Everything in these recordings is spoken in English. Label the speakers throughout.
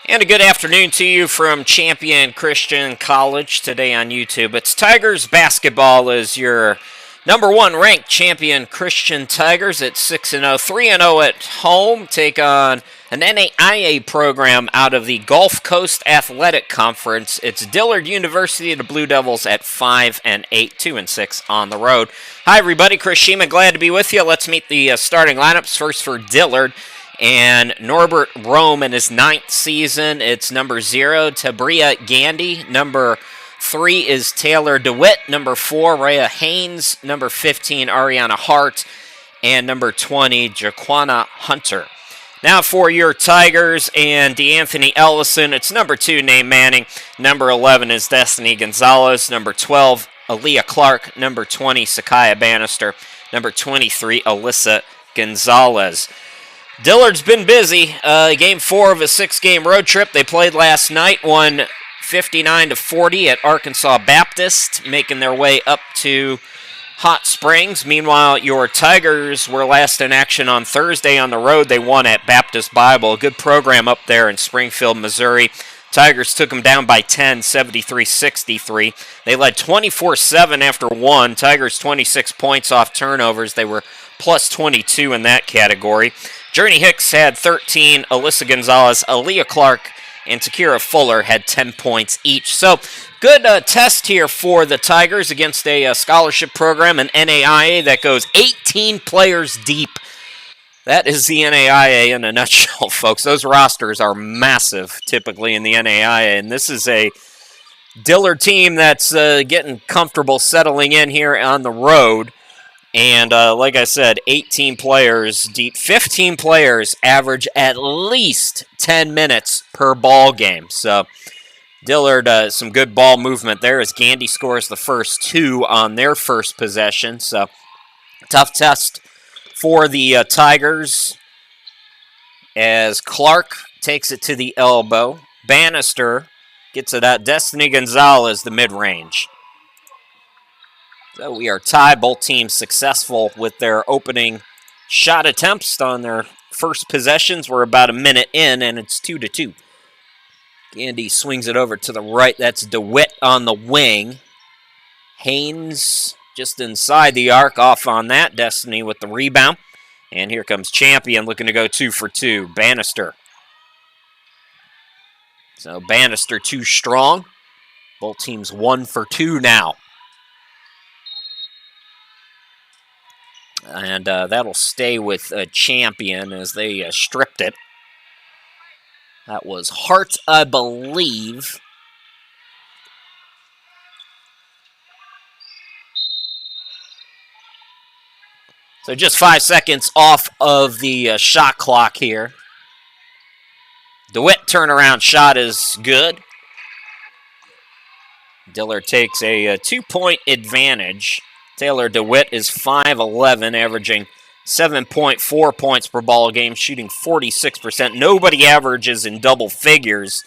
Speaker 1: And a good afternoon to you from Champion Christian College today on YouTube. It's Tigers basketball as your number one ranked Champion Christian Tigers at 6-0, 3-0 at home. Take on an NAIA program out of the Gulf Coast Athletic Conference. It's Dillard University, the Blue Devils at 5-8, 2-6 on the road. Hi everybody, Chris Sheeman, glad to be with you. Let's meet the starting lineups. First for Dillard. And Norbert Rowe in his 9th season. It's number 0, Tabria Gandy. Number 3 is Taylor DeWitt. Number 4, Rhea Haynes. Number 15, Ariana Hart. And number 20, Jaquana Hunter. Now for your Tigers and DeAnthony Ellison, it's number 2, Nate Manning. Number 11 is Destiny Gonzalez. Number 12, Aaliyah Clark. Number 20, Sakaya Bannister. Number 23, Alyssa Gonzalez. Dillard's been busy. Game 4 of a 6-game road trip. They played last night, won 59-40 at Arkansas Baptist, making their way up to Hot Springs. Meanwhile, your Tigers were last in action on Thursday on the road. They won at Baptist Bible. A good program up there in Springfield, Missouri. Tigers took them down by 10, 73-63. They led 24-7 after 1. Tigers 26 points off turnovers. They were plus 22 in that category. Journey Hicks had 13, Alyssa Gonzalez, Aaliyah Clark, and Takira Fuller had 10 points each. So, good test here for the Tigers against a scholarship program, an NAIA that goes 18 players deep. That is the NAIA in a nutshell, folks. Those rosters are massive, typically, in the NAIA, and this is a Dillard team that's getting comfortable settling in here on the road. And like I said, 18 players deep. 15 players average at least 10 minutes per ball game. So Dillard, some good ball movement there as Gandy scores the first 2 on their first possession. So tough test for the Tigers as Clark takes it to the elbow. Bannister gets it out. Destiny Gonzalez, the mid-range. So we are tied. Both teams successful with their opening shot attempts on their first possessions. We're about a minute in, and it's 2-2. Gandy swings it over to the right. That's DeWitt on the wing. Haynes just inside the arc, off on that. Destiny with the rebound. And here comes Champion looking to go 2 for 2. Bannister. So Bannister too strong. Both teams 1 for 2 now. And that'll stay with Champion as they stripped it. That was Hart, I believe. So just 5 seconds off of the shot clock here. DeWitt turnaround shot is good. Dillard takes a 2-point advantage. Taylor DeWitt is 5'11", averaging 7.4 points per ball game, shooting 46%. Nobody averages in double figures,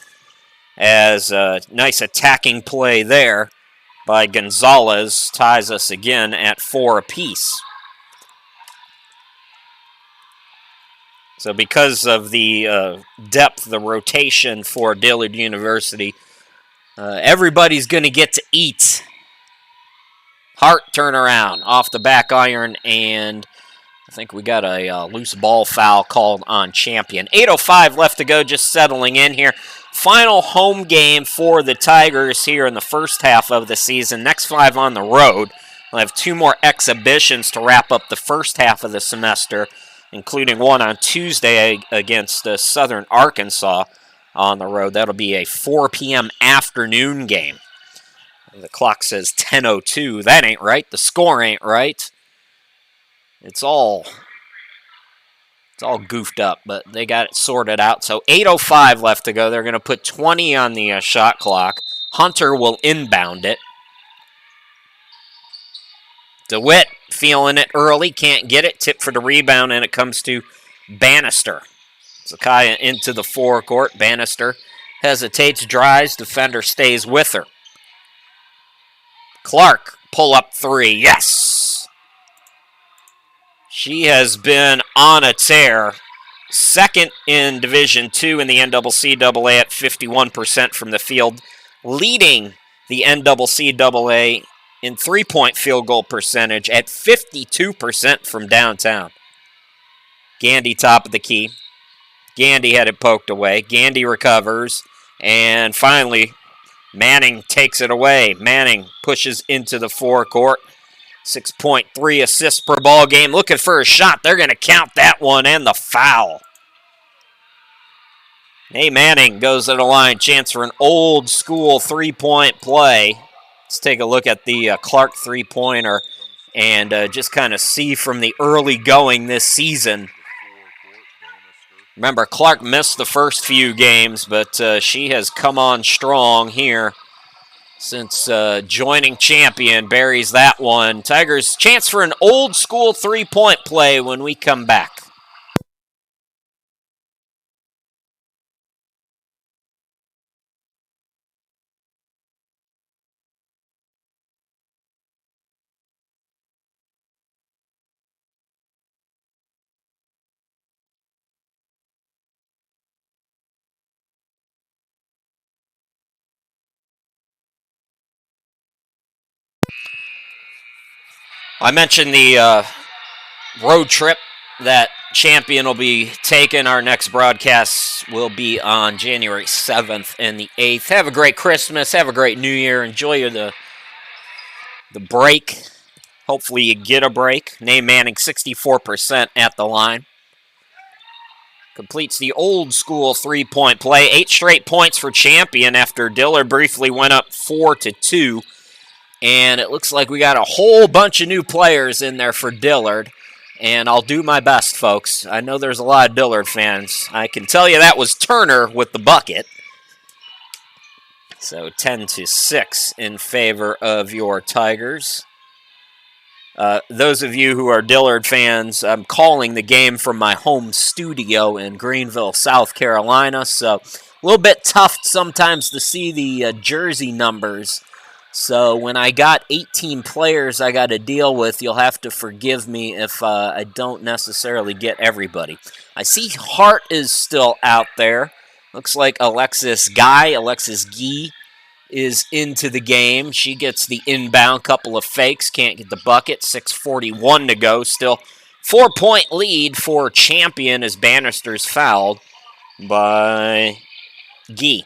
Speaker 1: as a nice attacking play there by Gonzalez ties us again at 4 apiece. So because of the depth, the rotation for Dillard University, everybody's going to get to eat. Hart turnaround off the back iron, and I think we got a loose ball foul called on Champion. 8:05 left to go, just settling in here. Final home game for the Tigers here in the first half of the season. Next 5 on the road. We'll have 2 more exhibitions to wrap up the first half of the semester, including one on Tuesday against Southern Arkansas on the road. That'll be a 4 p.m. afternoon game. The clock says 10:02. That ain't right. The score ain't right. It's all goofed up, but they got it sorted out. So 8:05 left to go. They're going to put 20 on the shot clock. Hunter will inbound it. DeWitt feeling it early. Can't get it. Tip for the rebound, and it comes to Bannister. Sakaya into the forecourt. Bannister hesitates, drives. Defender stays with her. Clark, pull up 3. Yes! She has been on a tear second in Division II in the NCCAA at 51% from the field, leading the NCCAA in three-point field goal percentage at 52% from downtown. Gandy top of the key. Gandy had it poked away. Gandy recovers. And finally, Manning takes it away. Manning pushes into the forecourt. 6.3 assists per ball game. Looking for a shot. They're going to count that one and the foul. Hey, Manning goes to the line. Chance for an old school three-point play. Let's take a look at the Clark three-pointer and just kind of see from the early going this season. Remember, Clark missed the first few games, but she has come on strong here since joining Champion. Buries that one. Tigers chance for an old school three-point play when we come back. I mentioned the road trip that Champion will be taking. Our next broadcast will be on January 7th and the 8th. Have a great Christmas. Have a great New Year. Enjoy the break. Hopefully you get a break. Nate Manning, 64% at the line. Completes the old school three-point play. 8 straight points for Champion after Dillard briefly went up 4-2. And it looks like we got a whole bunch of new players in there for Dillard. And I'll do my best, folks. I know there's a lot of Dillard fans. I can tell you that was Turner with the bucket. So 10-6 in favor of your Tigers. Those of you who are Dillard fans, I'm calling the game from my home studio in Greenville, South Carolina. So a little bit tough sometimes to see the jersey numbers. So when I got 18 players I got to deal with, you'll have to forgive me if I don't necessarily get everybody. I see Hart is still out there. Looks like Alexis Guy is into the game. She gets the inbound, couple of fakes, can't get the bucket. 6:41 to go. Still 4-point lead for Champion as Bannister's fouled by Guy.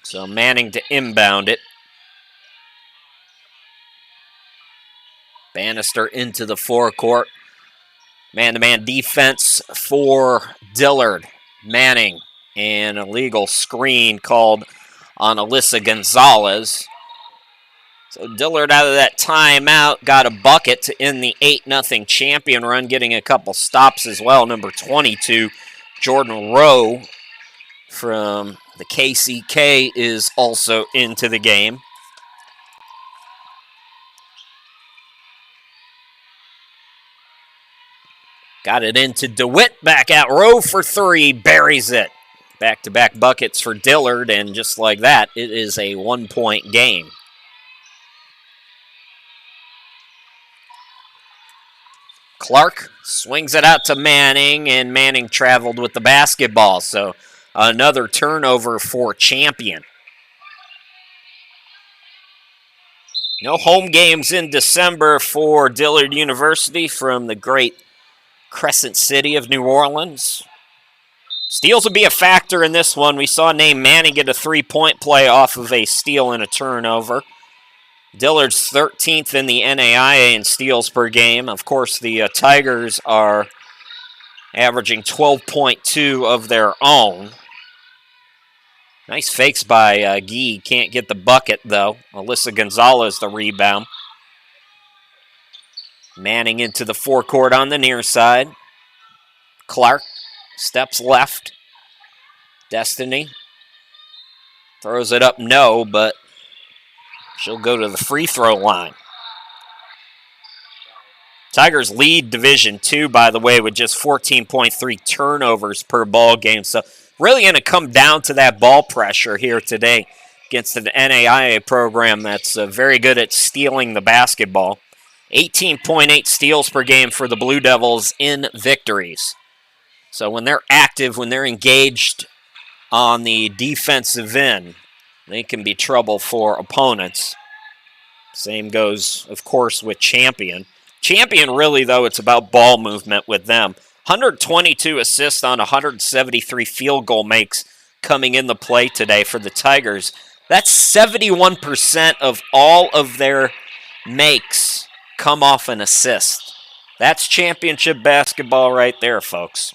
Speaker 1: So Manning to inbound it. Bannister into the forecourt. Man-to-man defense for Dillard. Manning, an illegal screen called on Alyssa Gonzalez. So Dillard out of that timeout got a bucket to end the 8-0 Champion run, getting a couple stops as well. Number 22, Jordan Rowe from the KCK is also into the game. Got it into DeWitt, back out Rowe for three, buries it. Back-to-back buckets for Dillard, and just like that, it is a 1-point game. Clark swings it out to Manning, and Manning traveled with the basketball, so another turnover for Champion. No home games in December for Dillard University from the great Crescent City of New Orleans. Steals will be a factor in this one. We saw Nate Manning get a 3-point play off of a steal and a turnover. Dillard's 13th in the NAIA in steals per game. Of course, the Tigers are averaging 12.2 of their own. Nice fakes by Guy. Can't get the bucket, though. Alyssa Gonzalez, the rebound. Manning into the forecourt on the near side. Clark steps left. Destiny throws it up, no, but she'll go to the free throw line. Tigers lead Division II, by the way, with just 14.3 turnovers per ball game. So really going to come down to that ball pressure here today against an NAIA program that's very good at stealing the basketball. 18.8 steals per game for the Blue Devils in victories. So when they're active, when they're engaged on the defensive end, they can be trouble for opponents. Same goes, of course, with Champion. Champion, really, though, it's about ball movement with them. 122 assists on 173 field goal makes coming in the play today for the Tigers. That's 71% of all of their makes come off an assist. That's championship basketball right there, folks.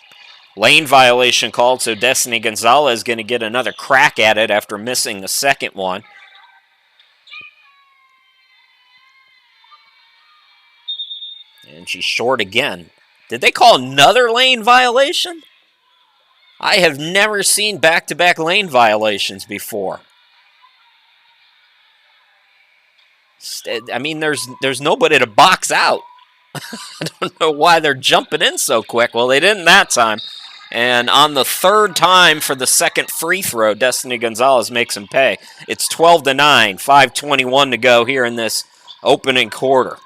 Speaker 1: Lane violation called, so Destiny Gonzalez is going to get another crack at it after missing the second one. And she's short again. Did they call another lane violation? I have never seen back-to-back lane violations before. I mean, there's nobody to box out. I don't know why they're jumping in so quick. Well, they didn't that time. And on the third time for the second free throw, Destiny Gonzalez makes him pay. It's 12-9, 5:21 to go here in this opening quarter.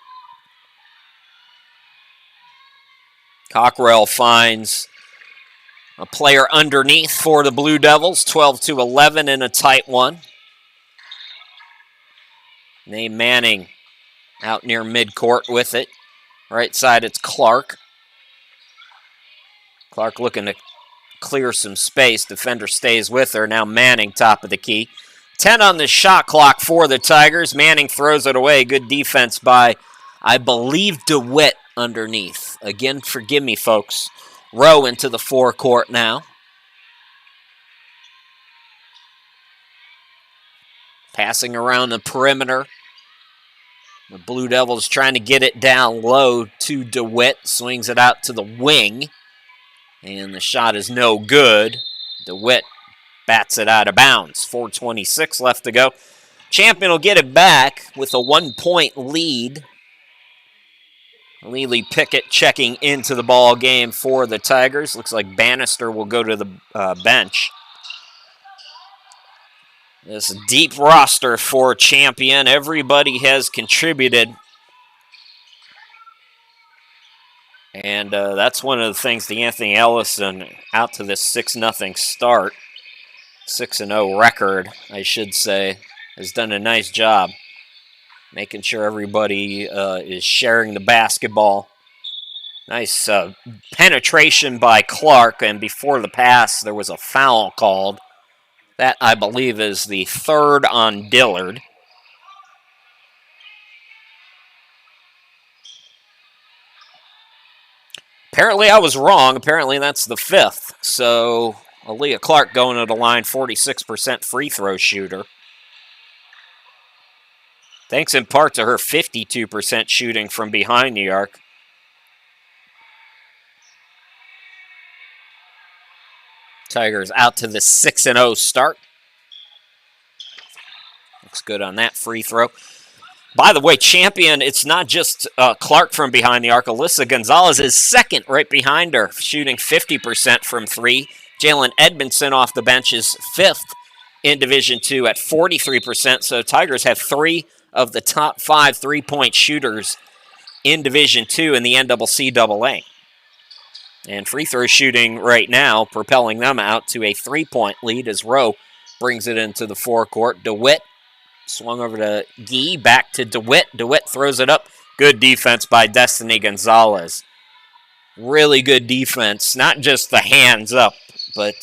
Speaker 1: Cockrell finds a player underneath for the Blue Devils, 12-11 in a tight one. Nate Manning out near midcourt with it. Right side, it's Clark. Clark looking to clear some space. Defender stays with her. Now Manning, top of the key. 10 on the shot clock for the Tigers. Manning throws it away. Good defense by, I believe, DeWitt underneath. Again, forgive me, folks. Rowe into the forecourt now. Passing around the perimeter. The Blue Devils trying to get it down low to DeWitt. Swings it out to the wing. And the shot is no good. DeWitt bats it out of bounds. 4:26 left to go. Champion will get it back with a 1-point lead. Lily Pickett checking into the ball game for the Tigers. Looks like Bannister will go to the bench. This deep roster for Champion. Everybody has contributed. And that's one of the things the Anthony Ellison out to this 6-0 start. 6-0 record, I should say, has done a nice job. Making sure everybody is sharing the basketball. Nice penetration by Clark, and before the pass, there was a foul called. That, I believe, is the third on Dillard. Apparently, I was wrong. Apparently, that's the fifth. So, Aaliyah Clark going to the line, 46% free throw shooter. Thanks in part to her 52% shooting from behind the arc. Tigers out to the 6-0 start. Looks good on that free throw. By the way, Champion, it's not just Clark from behind the arc. Alyssa Gonzalez is second right behind her, shooting 50% from three. Jalen Edmondson off the bench is fifth in Division II at 43%. So Tigers have three of the top 5 three-point shooters in Division II in the NCAA. And free throw shooting right now, propelling them out to a 3-point lead as Rowe brings it into the forecourt. DeWitt swung over to Gee, back to DeWitt. DeWitt throws it up. Good defense by Destiny Gonzalez. Really good defense. Not just the hands up, but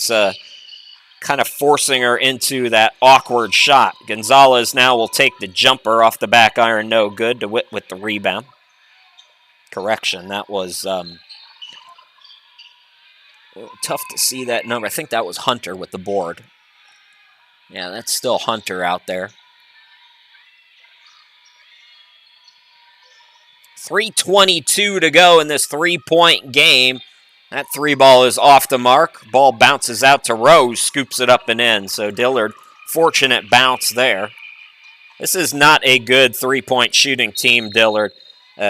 Speaker 1: kind of forcing her into that awkward shot. Gonzalez now will take the jumper off the back iron. No good. DeWitt with the rebound. Correction, that was tough to see that number. I think that was Hunter with the board. Yeah, that's still Hunter out there. 3:22 to go in this 3-point game. That three ball is off the mark. Ball bounces out to Rose, scoops it up and in. So Dillard, fortunate bounce there. This is not a good 3-point shooting team, Dillard.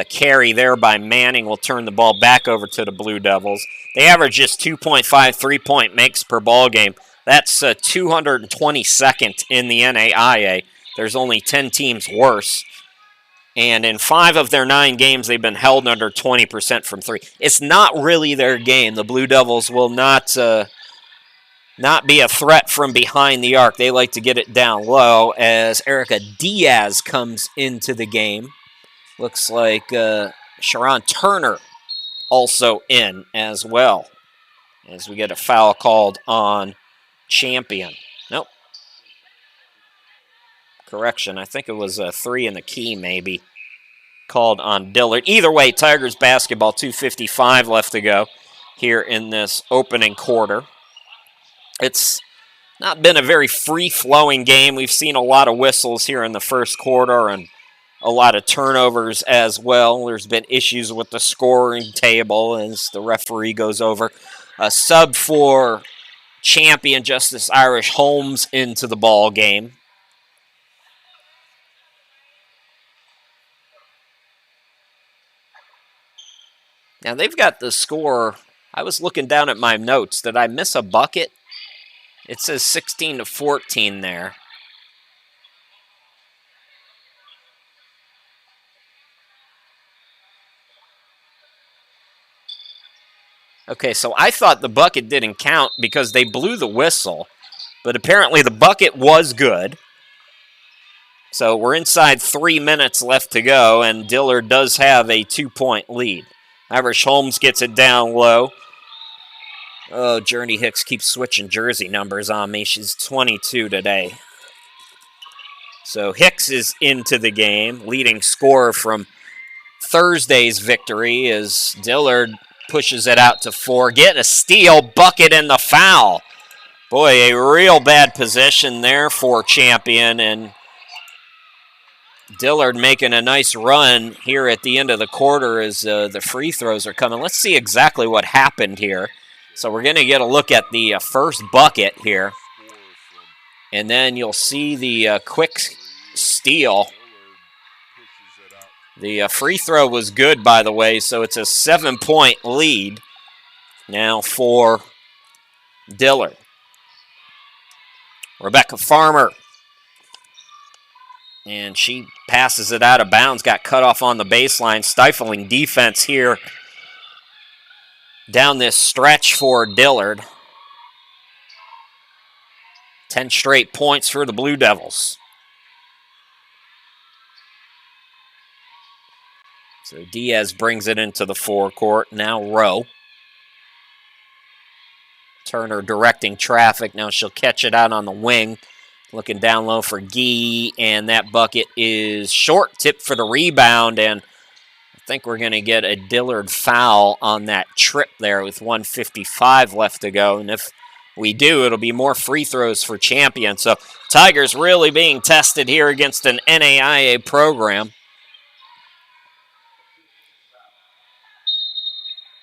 Speaker 1: Carry there by Manning will turn the ball back over to the Blue Devils. They average just 2.5 3-point makes per ball game. That's 222nd in the NAIA. There's only 10 teams worse. And in 5 of their 9 games, they've been held under 20% from 3. It's not really their game. The Blue Devils will not be a threat from behind the arc. They like to get it down low as Erica Diaz comes into the game. Looks like Sharon Turner also in as well, as we get a foul called on Champion. Nope. Correction, I think it was a 3 in the key maybe called on Dillard. Either way, Tigers basketball, 2:55 left to go here in this opening quarter. It's not been a very free-flowing game. We've seen a lot of whistles here in the first quarter and a lot of turnovers as well. There's been issues with the scoring table as the referee goes over. A sub for Champion, Justice Irish Holmes, into the ball game. Now they've got the score. I was looking down at my notes. Did I miss a bucket? It says 16-14 there. Okay, so I thought the bucket didn't count because they blew the whistle, but apparently the bucket was good. So we're inside 3 minutes left to go, and Dillard does have a 2-point lead. Irish Holmes gets it down low. Oh, Journey Hicks keeps switching jersey numbers on me. She's 22 today. So Hicks is into the game, leading scorer from Thursday's victory as Dillard pushes it out to 4. Getting a steal, bucket, and the foul. Boy, a real bad position there for Champion, and Dillard making a nice run here at the end of the quarter as the free throws are coming. Let's see exactly what happened here. So we're going to get a look at the first bucket here. And then you'll see the quick steal. The free throw was good, by the way, so it's a 7-point lead now for Dillard. Rebecca Farmer. And she passes it out of bounds, got cut off on the baseline. Stifling defense here down this stretch for Dillard. 10 straight points for the Blue Devils. So Diaz brings it into the forecourt. Now Rowe. Turner directing traffic. Now she'll catch it out on the wing. Looking down low for Gee, and that bucket is short. Tip for the rebound, and I think we're going to get a Dillard foul on that trip there with 1:55 left to go. And if we do, it'll be more free throws for Champion. So Tigers really being tested here against an NAIA program.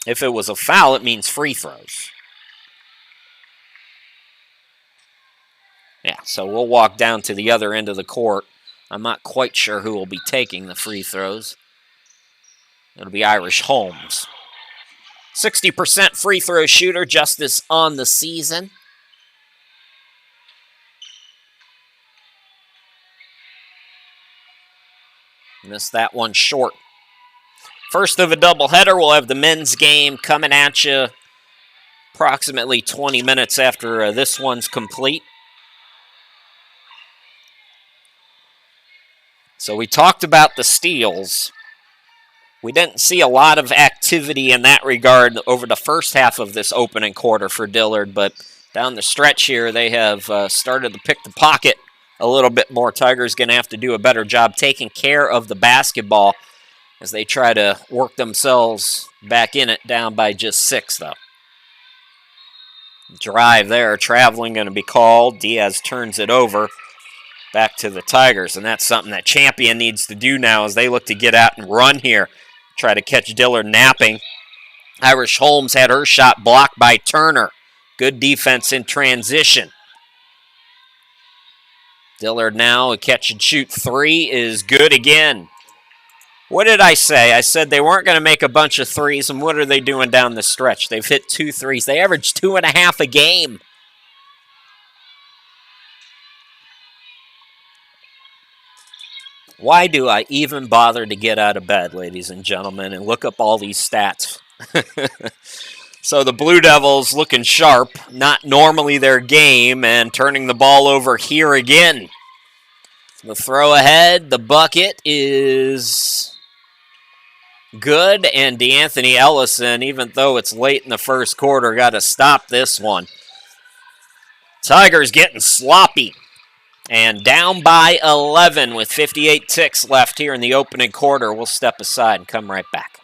Speaker 1: If it was a foul, it means free throws. Yeah, so we'll walk down to the other end of the court. I'm not quite sure who will be taking the free throws. It'll be Irish Holmes. 60% free throw shooter, Justice on the season. Missed that one short. First of a doubleheader, we'll have the men's game coming at you approximately 20 minutes after this one's complete. So we talked about the steals. We didn't see a lot of activity in that regard over the first half of this opening quarter for Dillard, but down the stretch here, they have started to pick the pocket a little bit more. Tigers going to have to do a better job taking care of the basketball as they try to work themselves back in it, down by just 6, though. Drive there, traveling going to be called. Diaz turns it over. Back to the Tigers, and that's something that Champion needs to do now as they look to get out and run here. Try to catch Dillard napping. Irish Holmes had her shot blocked by Turner. Good defense in transition. Dillard now, a catch and shoot 3 is good again. What did I say? I said they weren't going to make a bunch of threes, and what are they doing down the stretch? They've hit 2 threes. They average 2.5 a game. Why do I even bother to get out of bed, ladies and gentlemen, and look up all these stats? So the Blue Devils looking sharp, not normally their game, and turning the ball over here again. The throw ahead, the bucket is good, and DeAnthony Ellison, even though it's late in the first quarter, got to stop this one. Tigers getting sloppy. And down by 11 with 58 ticks left here in the opening quarter. We'll step aside and come right back.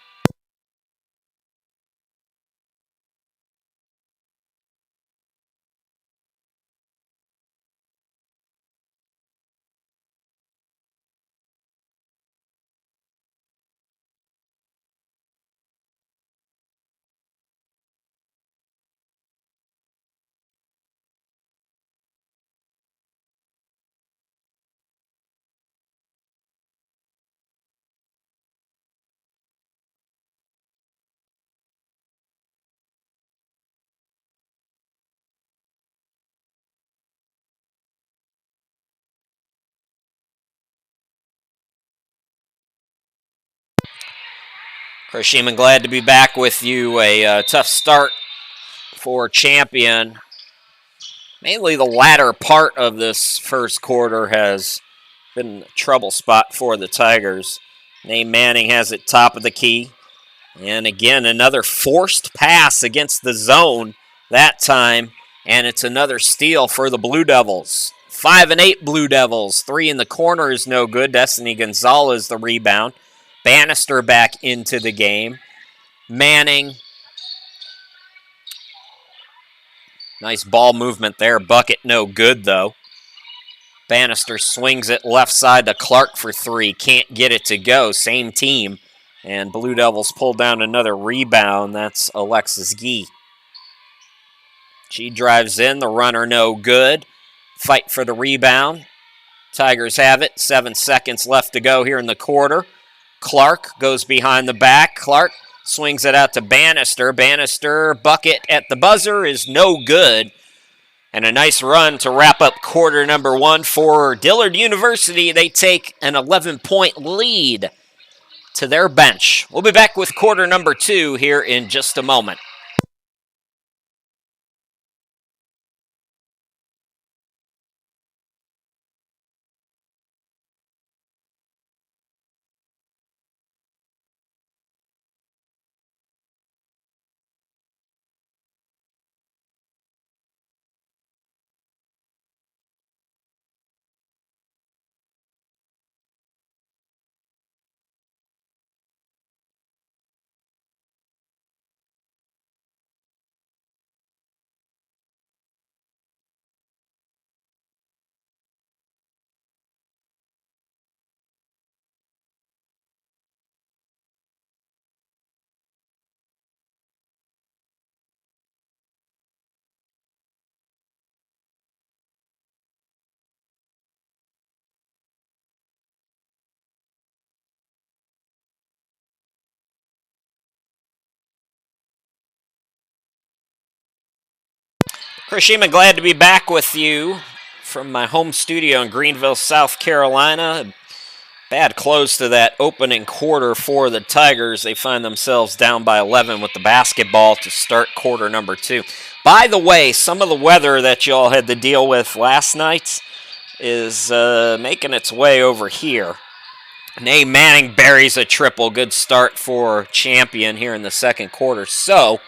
Speaker 1: Chris Sheeman, glad to be back with you. A tough start for Champion. Mainly the latter part of this first quarter has been a trouble spot for the Tigers. Nate Manning has it top of the key. And again, another forced pass against the zone that time. And it's another steal for the Blue Devils. 5 and 8 Blue Devils. 3 in the corner is no good. Destiny Gonzalez the rebound. Bannister back into the game. Manning. Nice ball movement there. Bucket no good, though. Bannister swings it left side to Clark for 3. Can't get it to go. Same team. And Blue Devils pull down another rebound. That's Alexis Gee. She drives in. The runner no good. Fight for the rebound. Tigers have it. 7 seconds left to go here in the quarter. Clark goes behind the back. Clark swings it out to Bannister. Bannister, bucket at the buzzer is no good. And a nice run to wrap up quarter number 1 for Dillard University. They take an 11-point lead to their bench. We'll be back with quarter number 2 here in just a moment. Chris Sheeman, glad to be back with you from my home studio in Greenville, South Carolina. Bad close to that opening quarter for the Tigers. They find themselves down by 11 with the basketball to start quarter number 2. By the way, some of the weather that y'all had to deal with last night is making its way over here. Nate Manning buries a triple. Good start for Champion here in the second quarter. So,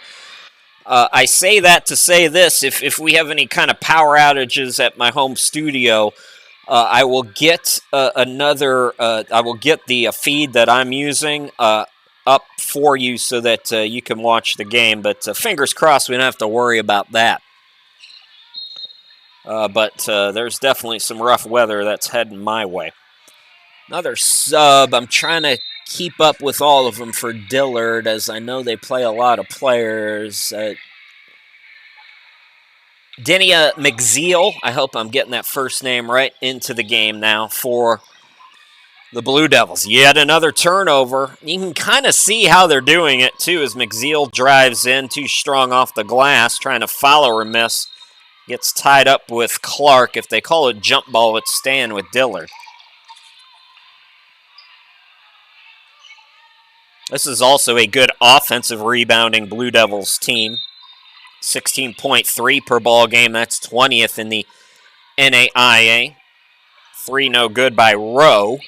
Speaker 1: I say that to say this. If we have any kind of power outages at my home studio, I will get I will get the feed that I'm using up for you so that you can watch the game. But fingers crossed we don't have to worry about that. But there's definitely some rough weather that's heading my way. Another sub. I'm trying to keep up with all of them for Dillard, as I know they play a lot of players. Denia McZeal, I hope I'm getting that first name right, into the game now for the Blue Devils. Yet another turnover. You can kind of see how they're doing it, too, as McZeal drives in, too strong off the glass, trying to follow or miss. Gets tied up with Clark. If they call it jump ball, it's staying with Dillard. This is also a good offensive rebounding Blue Devils team. 16.3 per ball game. That's 20th in the NAIA. 3 no good by Rowe.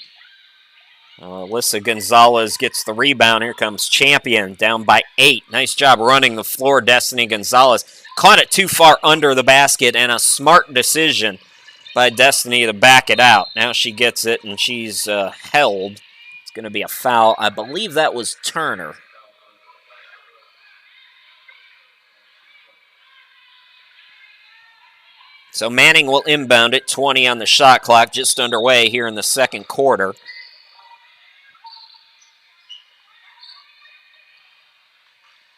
Speaker 1: Alyssa Gonzalez gets the rebound. Here comes Champion, down by 8. Nice job running the floor, Destiny Gonzalez. Caught it too far under the basket, and a smart decision by Destiny to back it out. Now she gets it, and she's held. It's going to be a foul. I believe that was Turner. So Manning will inbound it, 20 on the shot clock, just underway here in the second quarter.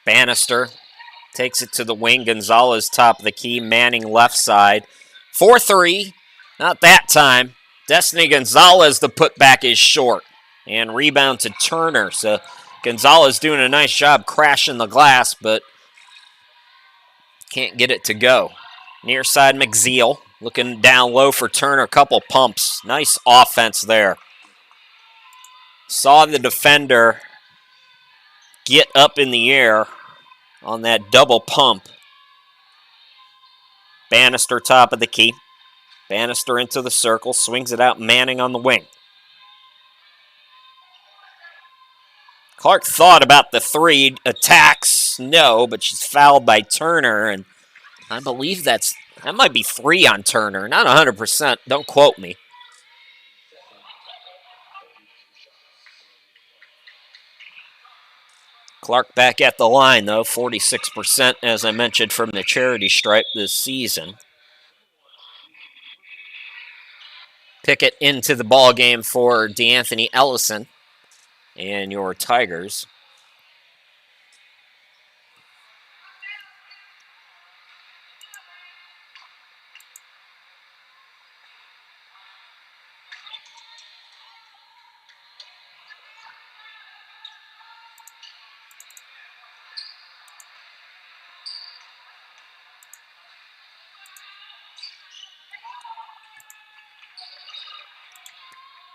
Speaker 1: Bannister takes it to the wing. Gonzalez top of the key. Manning left side. 4-3. Not that time. Destiny Gonzalez, the putback is short. And rebound to Turner. So Gonzalez doing a nice job crashing the glass, but can't get it to go. Near side McZeal looking down low for Turner. A couple pumps. Nice offense there. Saw the defender get up in the air on that double pump. Bannister top of the key. Bannister into the circle. Swings it out. Manning on the wing. Clark thought about the 3. Attacks. No, but she's fouled by Turner. And I believe that might be 3 on Turner. Not 100%. Don't quote me. Clark back at the line, though. 46%, as I mentioned, from the charity stripe this season. Pickett into the ball game for DeAnthony Ellison and your Tigers.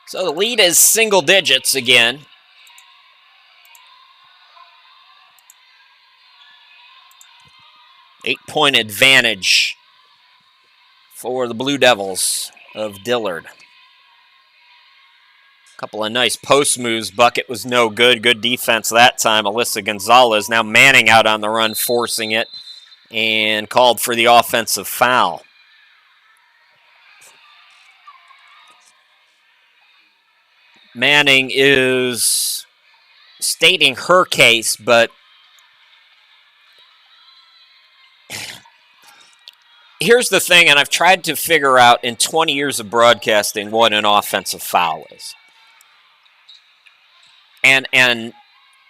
Speaker 1: So the lead is single digits again. Eight-point advantage for the Blue Devils of Dillard. Couple of nice post moves. Bucket was no good. Good defense that time. Alyssa Gonzalez. Now Manning out on the run, forcing it, and called for the offensive foul. Manning is stating her case, but here's the thing, and I've tried to figure out in 20 years of broadcasting what an offensive foul is. And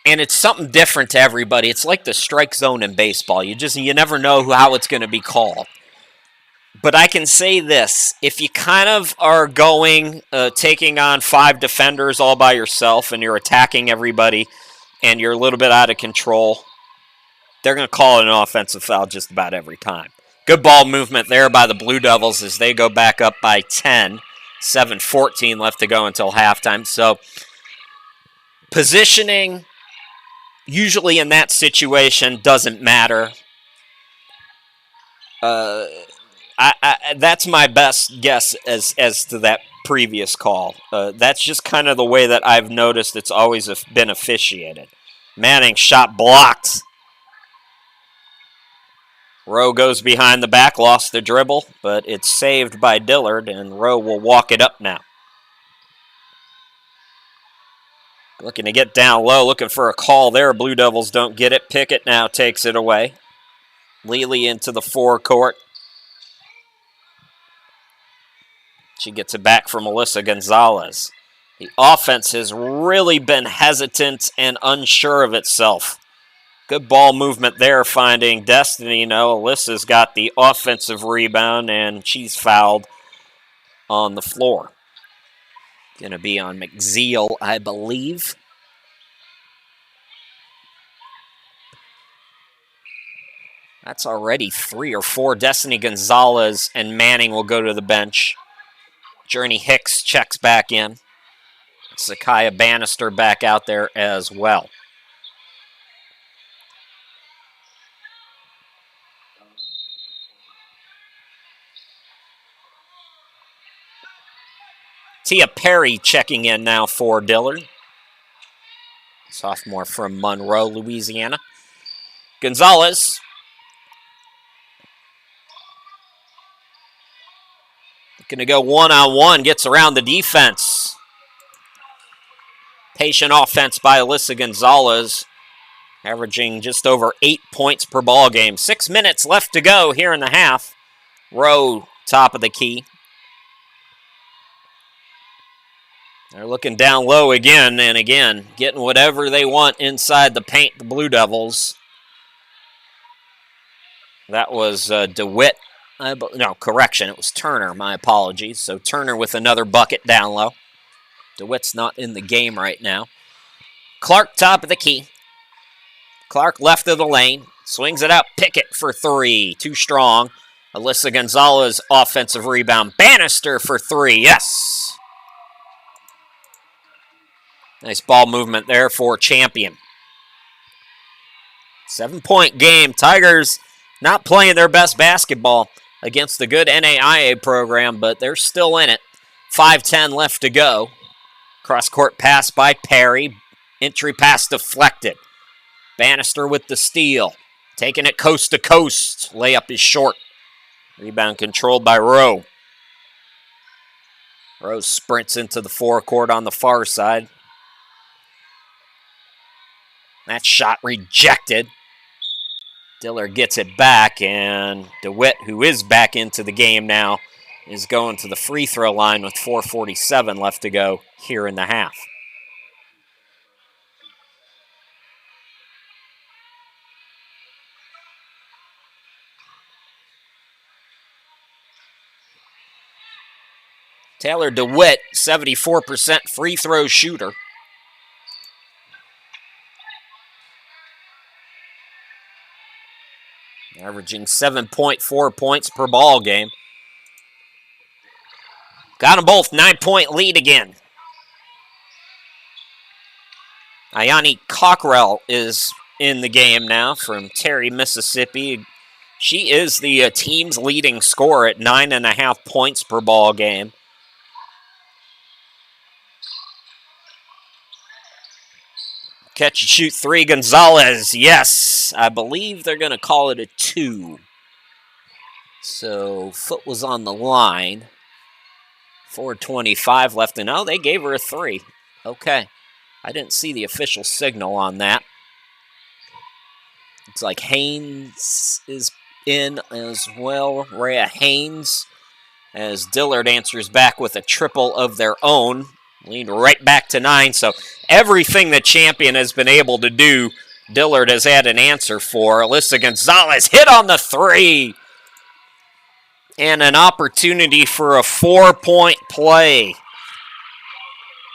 Speaker 1: it's something different to everybody. It's like the strike zone in baseball. You never know how it's going to be called. But I can say this, if you kind of are going, taking on 5 defenders all by yourself and you're attacking everybody and you're a little bit out of control, they're going to call it an offensive foul just about every time. Good ball movement there by the Blue Devils as they go back up by 10. 7:14 left to go until halftime. So positioning, usually in that situation, doesn't matter. That's my best guess as to that previous call. That's just kind of the way that I've noticed it's always been officiated. Manning shot blocked. Rowe goes behind the back, lost the dribble, but it's saved by Dillard, and Rowe will walk it up now. Looking to get down low, looking for a call there. Blue Devils don't get it. Pickett now takes it away. Lely into the forecourt. She gets it back from Alyssa Gonzalez. The offense has really been hesitant and unsure of itself. Good ball movement there, finding Destiny. No, Alyssa's got the offensive rebound, and she's fouled on the floor. Going to be on McZeal, I believe. That's already 3 or 4. Destiny Gonzalez and Manning will go to the bench. Journey Hicks checks back in. Zakiya Bannister back out there as well. Tia Perry checking in now for Dillard. Sophomore from Monroe, Louisiana. Gonzalez. Going to go one-on-one, gets around the defense. Patient offense by Alyssa Gonzalez, averaging just over 8 points per ball game. 6 minutes left to go here in the half. Rowe, top of the key. They're looking down low again and again, getting whatever they want inside the paint, the Blue Devils. That was DeWitt. No, correction, it was Turner, my apologies. So Turner with another bucket down low. DeWitt's not in the game right now. Clark, top of the key. Clark, left of the lane. Swings it out. Pickett for three. Too strong. Alyssa Gonzalez, offensive rebound. Bannister for three. Yes. Nice ball movement there for Champion. 7-point game. Tigers not playing their best basketball against the good NAIA program, but they're still in it. 5:10 left to go. Cross-court pass by Perry. Entry pass deflected. Bannister with the steal. Taking it coast to coast. Layup is short. Rebound controlled by Rowe. Rowe sprints into the forecourt on the far side. That shot rejected. Dillard gets it back, and DeWitt, who is back into the game now, is going to the free throw line with 4:47 left to go here in the half. Taylor DeWitt, 74% free throw shooter. Averaging 7.4 points per ball game. Got them both, 9-point lead again. Ayani Cockrell is in the game now from Terry, Mississippi. She is the team's leading scorer at 9.5 points per ball game. Catch and shoot three, Gonzalez. Yes, I believe they're going to call it a 2. So foot was on the line. 4:25 left, and oh, they gave her a 3. Okay, I didn't see the official signal on that. Looks like Haynes is in as well. Rhea Haynes, as Dillard answers back with a triple of their own. Lead right back to 9, so everything the Champion has been able to do, Dillard has had an answer for. Alyssa Gonzalez hit on the 3. And an opportunity for a 4-point play.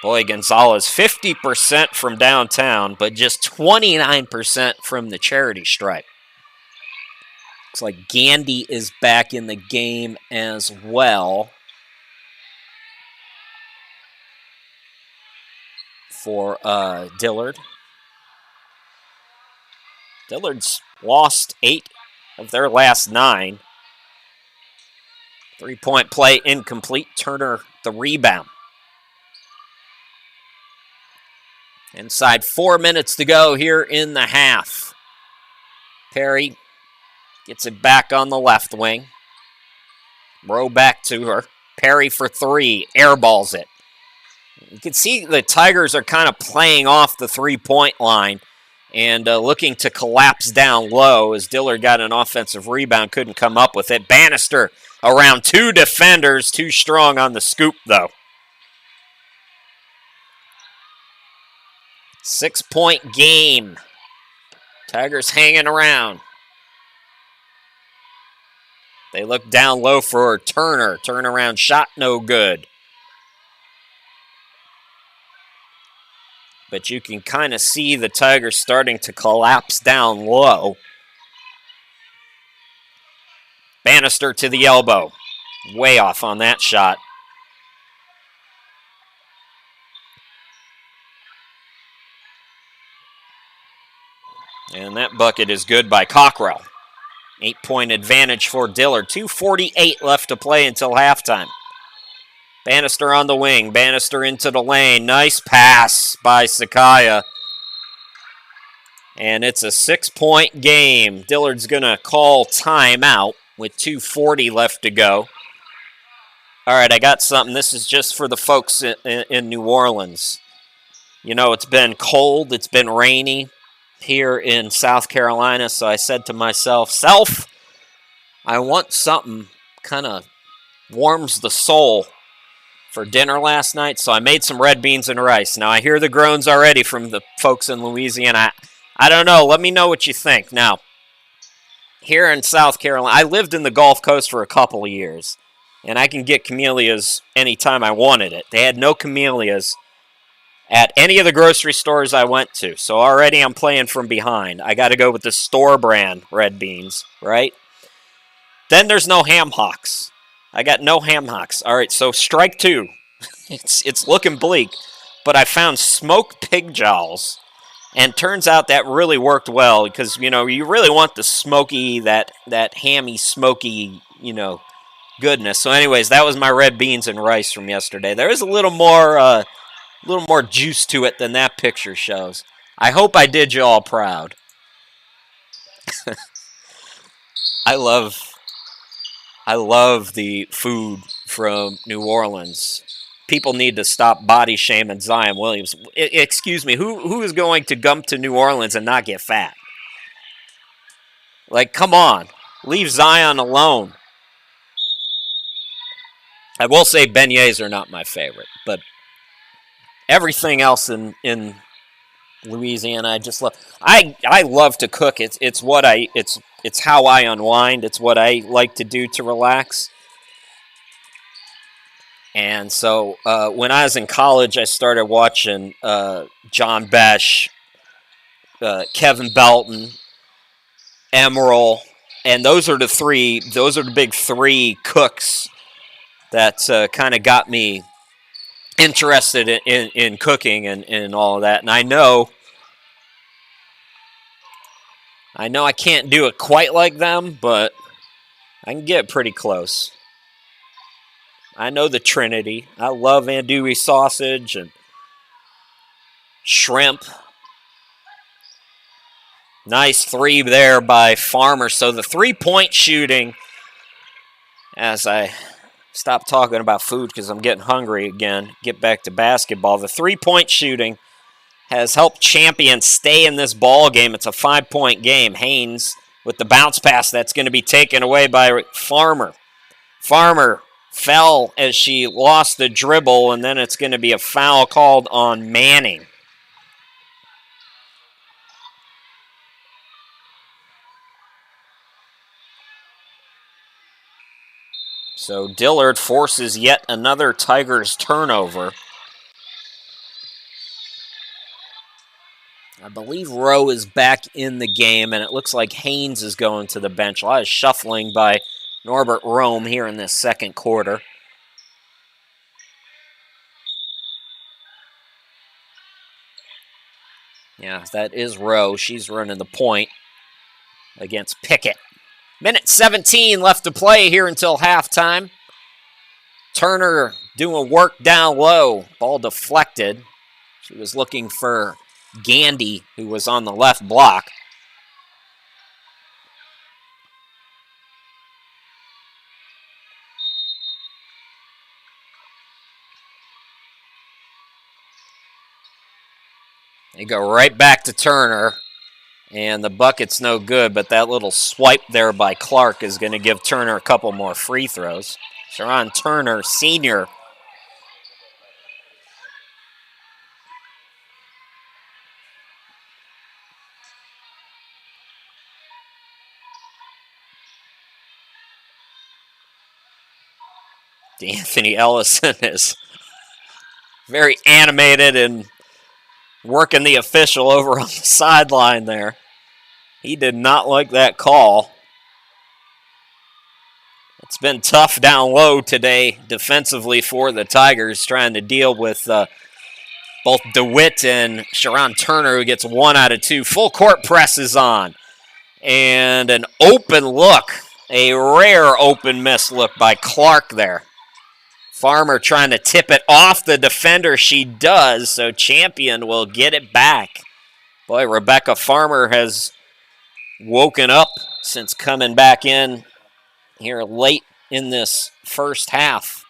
Speaker 1: Boy, Gonzalez, 50% from downtown, but just 29% from the charity stripe. Looks like Gandy is back in the game as well. For Dillard. Dillard's lost 8 of their last 9. 3-point play incomplete. Turner the rebound. Inside 4 minutes to go here in the half. Perry gets it back on the left wing. Rowe back to her. Perry for 3. Airballs it. You can see the Tigers are kind of playing off the 3-point line and looking to collapse down low as Dillard got an offensive rebound, couldn't come up with it. Bannister around 2 defenders, too strong on the scoop though. 6-point game. Tigers hanging around. They look down low for Turner. Turnaround shot, no good. But you can kind of see the Tigers starting to collapse down low. Bannister to the elbow. Way off on that shot. And that bucket is good by Cockrell. 8-point advantage for Dillard. 2:48 left to play until halftime. Bannister on the wing. Bannister into the lane. Nice pass by Sakaya. And it's a 6-point game. Dillard's going to call timeout with 2:40 left to go. All right, I got something. This is just for the folks in New Orleans. You know, it's been cold. It's been rainy here in South Carolina. So I said to myself, I want something kind of warms the soul for dinner last night, so I made some red beans and rice. Now, I hear the groans already from the folks in Louisiana. I don't know. Let me know what you think. Now, here in South Carolina, I lived in the Gulf Coast for a couple of years, and I can get camellias anytime I wanted it. They had no camellias at any of the grocery stores I went to, so already I'm playing from behind. I got to go with the store brand red beans, right? Then there's no ham hocks. I got no ham hocks. All right, so strike two. It's looking bleak, but I found smoked pig jowls, and turns out that really worked well because, you know, you really want the smoky, that hammy, smoky, you know, goodness. So anyways, that was my red beans and rice from yesterday. There is a little more juice to it than that picture shows. I hope I did you all proud. I love the food from New Orleans. People need to stop body shaming Zion Williams. Excuse me, who is going to come to New Orleans and not get fat? Like, come on. Leave Zion alone. I will say beignets are not my favorite, but everything else in Louisiana I just love. I love to cook. It's how I unwind. It's what I like to do to relax. And so when I was in college, I started watching John Besh, Kevin Belton, Emerald, and those are the big three cooks that kind of got me interested in cooking and all of that. And I know I can't do it quite like them, but I can get pretty close. I know the Trinity. I love andouille sausage and shrimp. Nice three there by Farmer. So the three-point shooting, as I stop talking about food because I'm getting hungry again, get back to basketball. The three-point shooting has helped Champion stay in this ball game. It's a 5-point game. Haynes with the bounce pass that's going to be taken away by Farmer. Farmer fell as she lost the dribble, and then it's going to be a foul called on Manning. So Dillard forces yet another Tigers turnover. I believe Rowe is back in the game, and it looks like Haynes is going to the bench. A lot of shuffling by Norbert Rome here in this second quarter. Yeah, that is Rowe. She's running the point against Pickett. Minute 17 left to play here until halftime. Turner doing work down low. Ball deflected. She was looking for Gandy, who was on the left block. They go right back to Turner, and the bucket's no good, but that little swipe there by Clark is going to give Turner a couple more free throws. Sharon Turner, senior. D'Anthony Ellison is very animated and working the official over on the sideline there. He did not like that call. It's been tough down low today defensively for the Tigers, trying to deal with both DeWitt and Sharon Turner, who gets 1 out of 2. Full court press is on. And an open look, a rare open miss look by Clark there. Farmer trying to tip it off the defender. She does, so Champion will get it back. Boy, Rebecca Farmer has woken up since coming back in here late in this first half.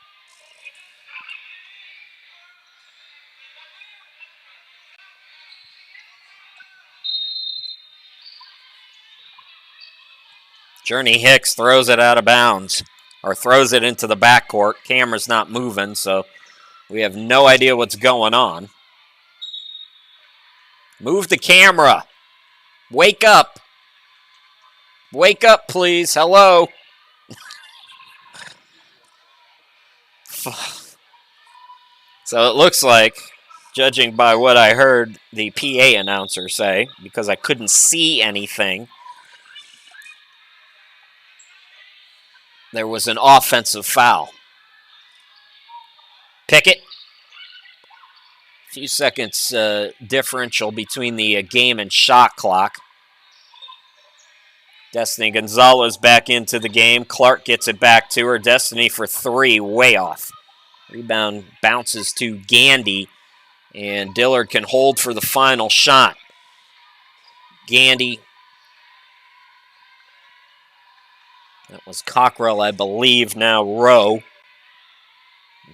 Speaker 1: Journey Hicks throws it out of bounds, or throws it into the backcourt. Camera's not moving, so we have no idea what's going on. Move the camera. Wake up. Wake up, please. Hello. So it looks like, judging by what I heard the PA announcer say, because I couldn't see anything, there was an offensive foul. Pickett. A few seconds differential between the game and shot clock. Destiny Gonzalez back into the game. Clark gets it back to her. Destiny for three, way off. Rebound bounces to Gandy, and Dillard can hold for the final shot. Gandy. That was Cockrell, I believe, now Rowe.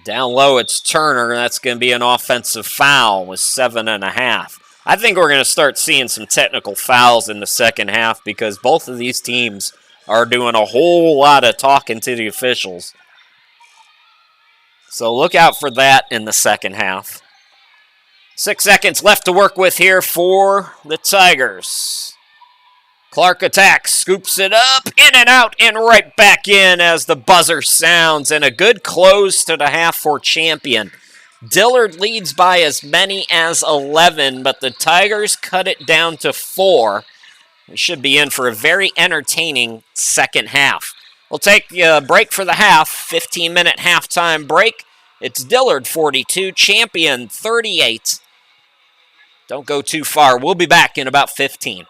Speaker 1: Down low, it's Turner. That's going to be an offensive foul with 7.5. I think we're going to start seeing some technical fouls in the second half because both of these teams are doing a whole lot of talking to the officials. So look out for that in the second half. 6 seconds left to work with here for the Tigers. Clark attacks, scoops it up, in and out, and right back in as the buzzer sounds. And a good close to the half for Champion. Dillard leads by as many as 11, but the Tigers cut it down to 4. We should be in for a very entertaining second half. We'll take a break for the half, 15-minute halftime break. It's Dillard 42, Champion 38. Don't go too far. We'll be back in about 15.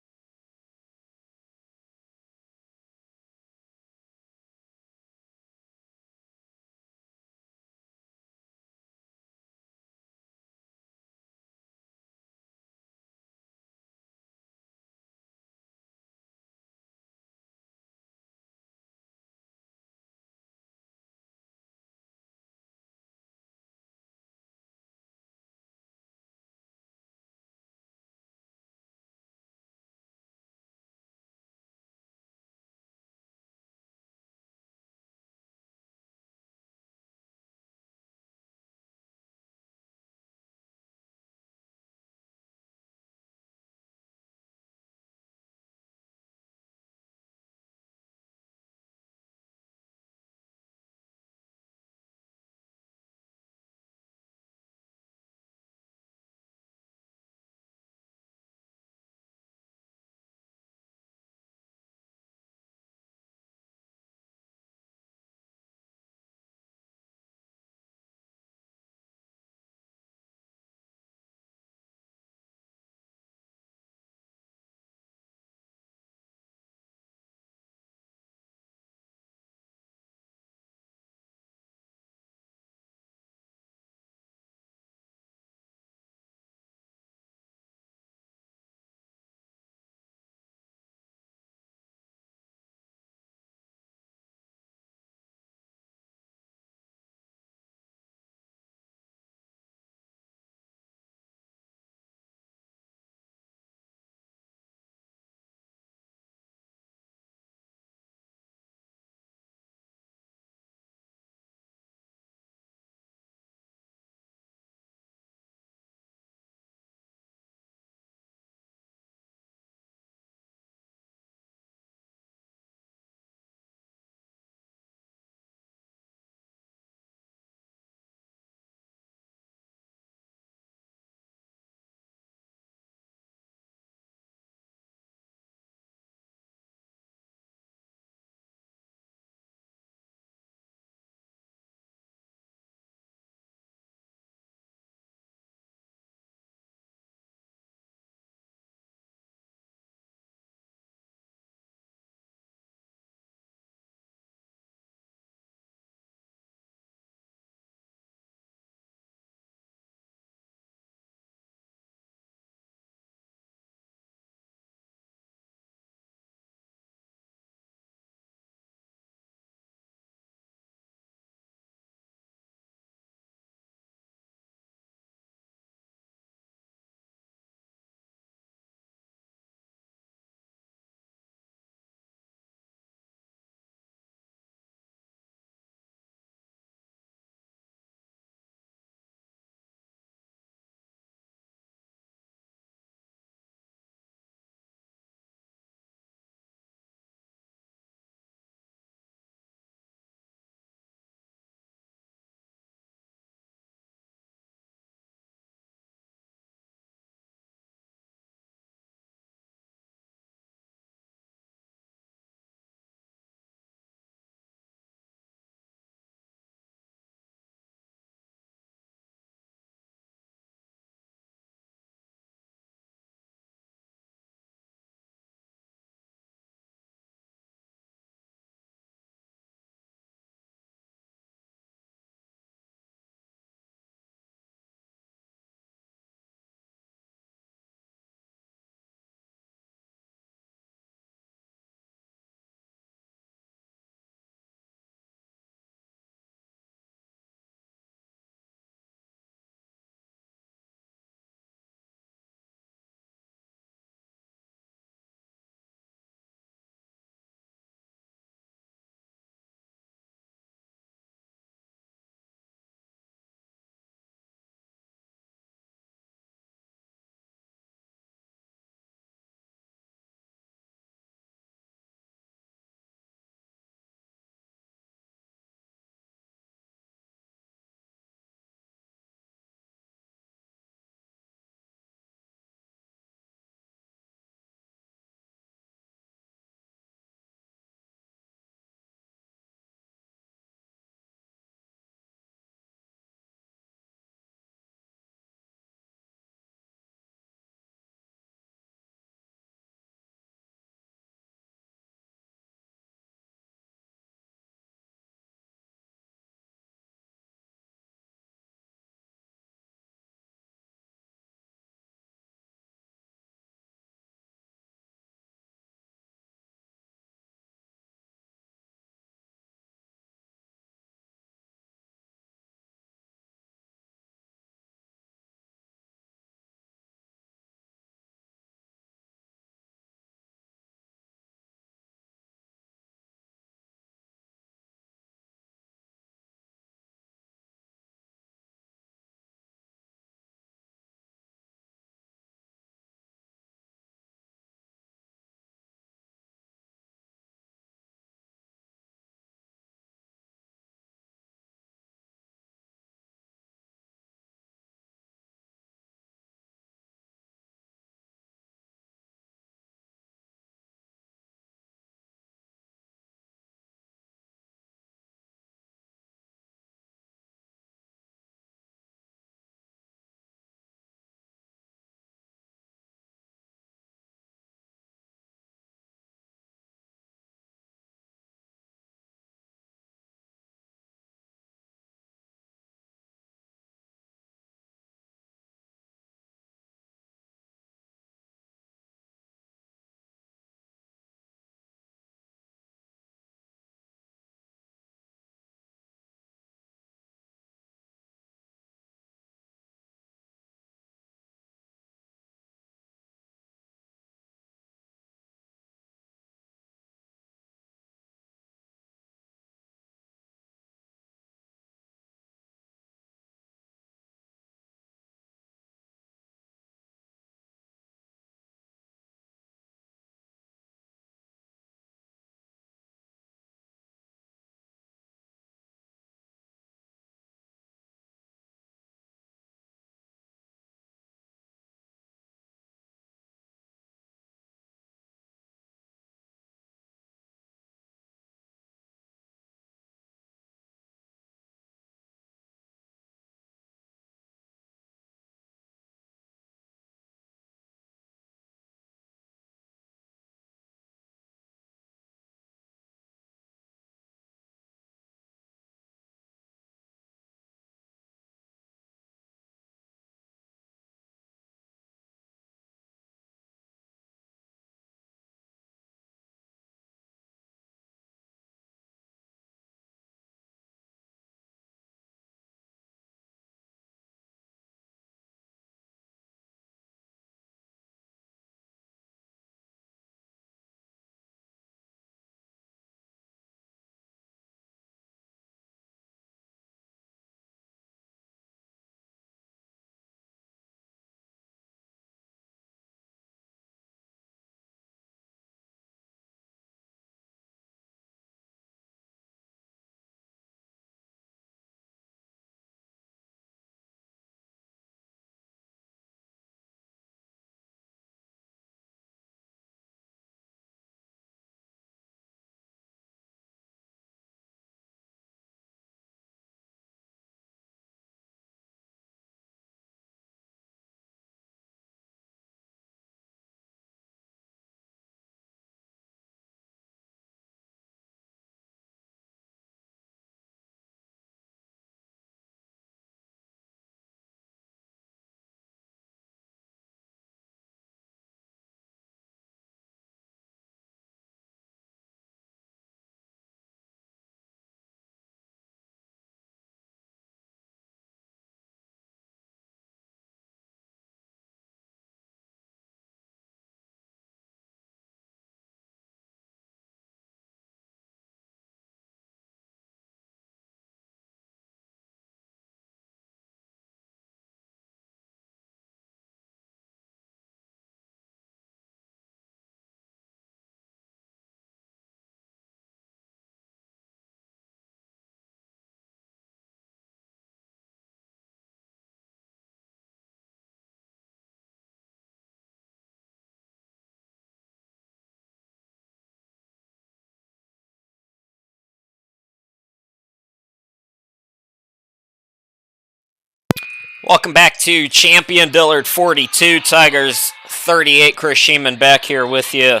Speaker 1: Welcome back to Champion Dillard 42, Tigers 38. Chris Sheeman back here with you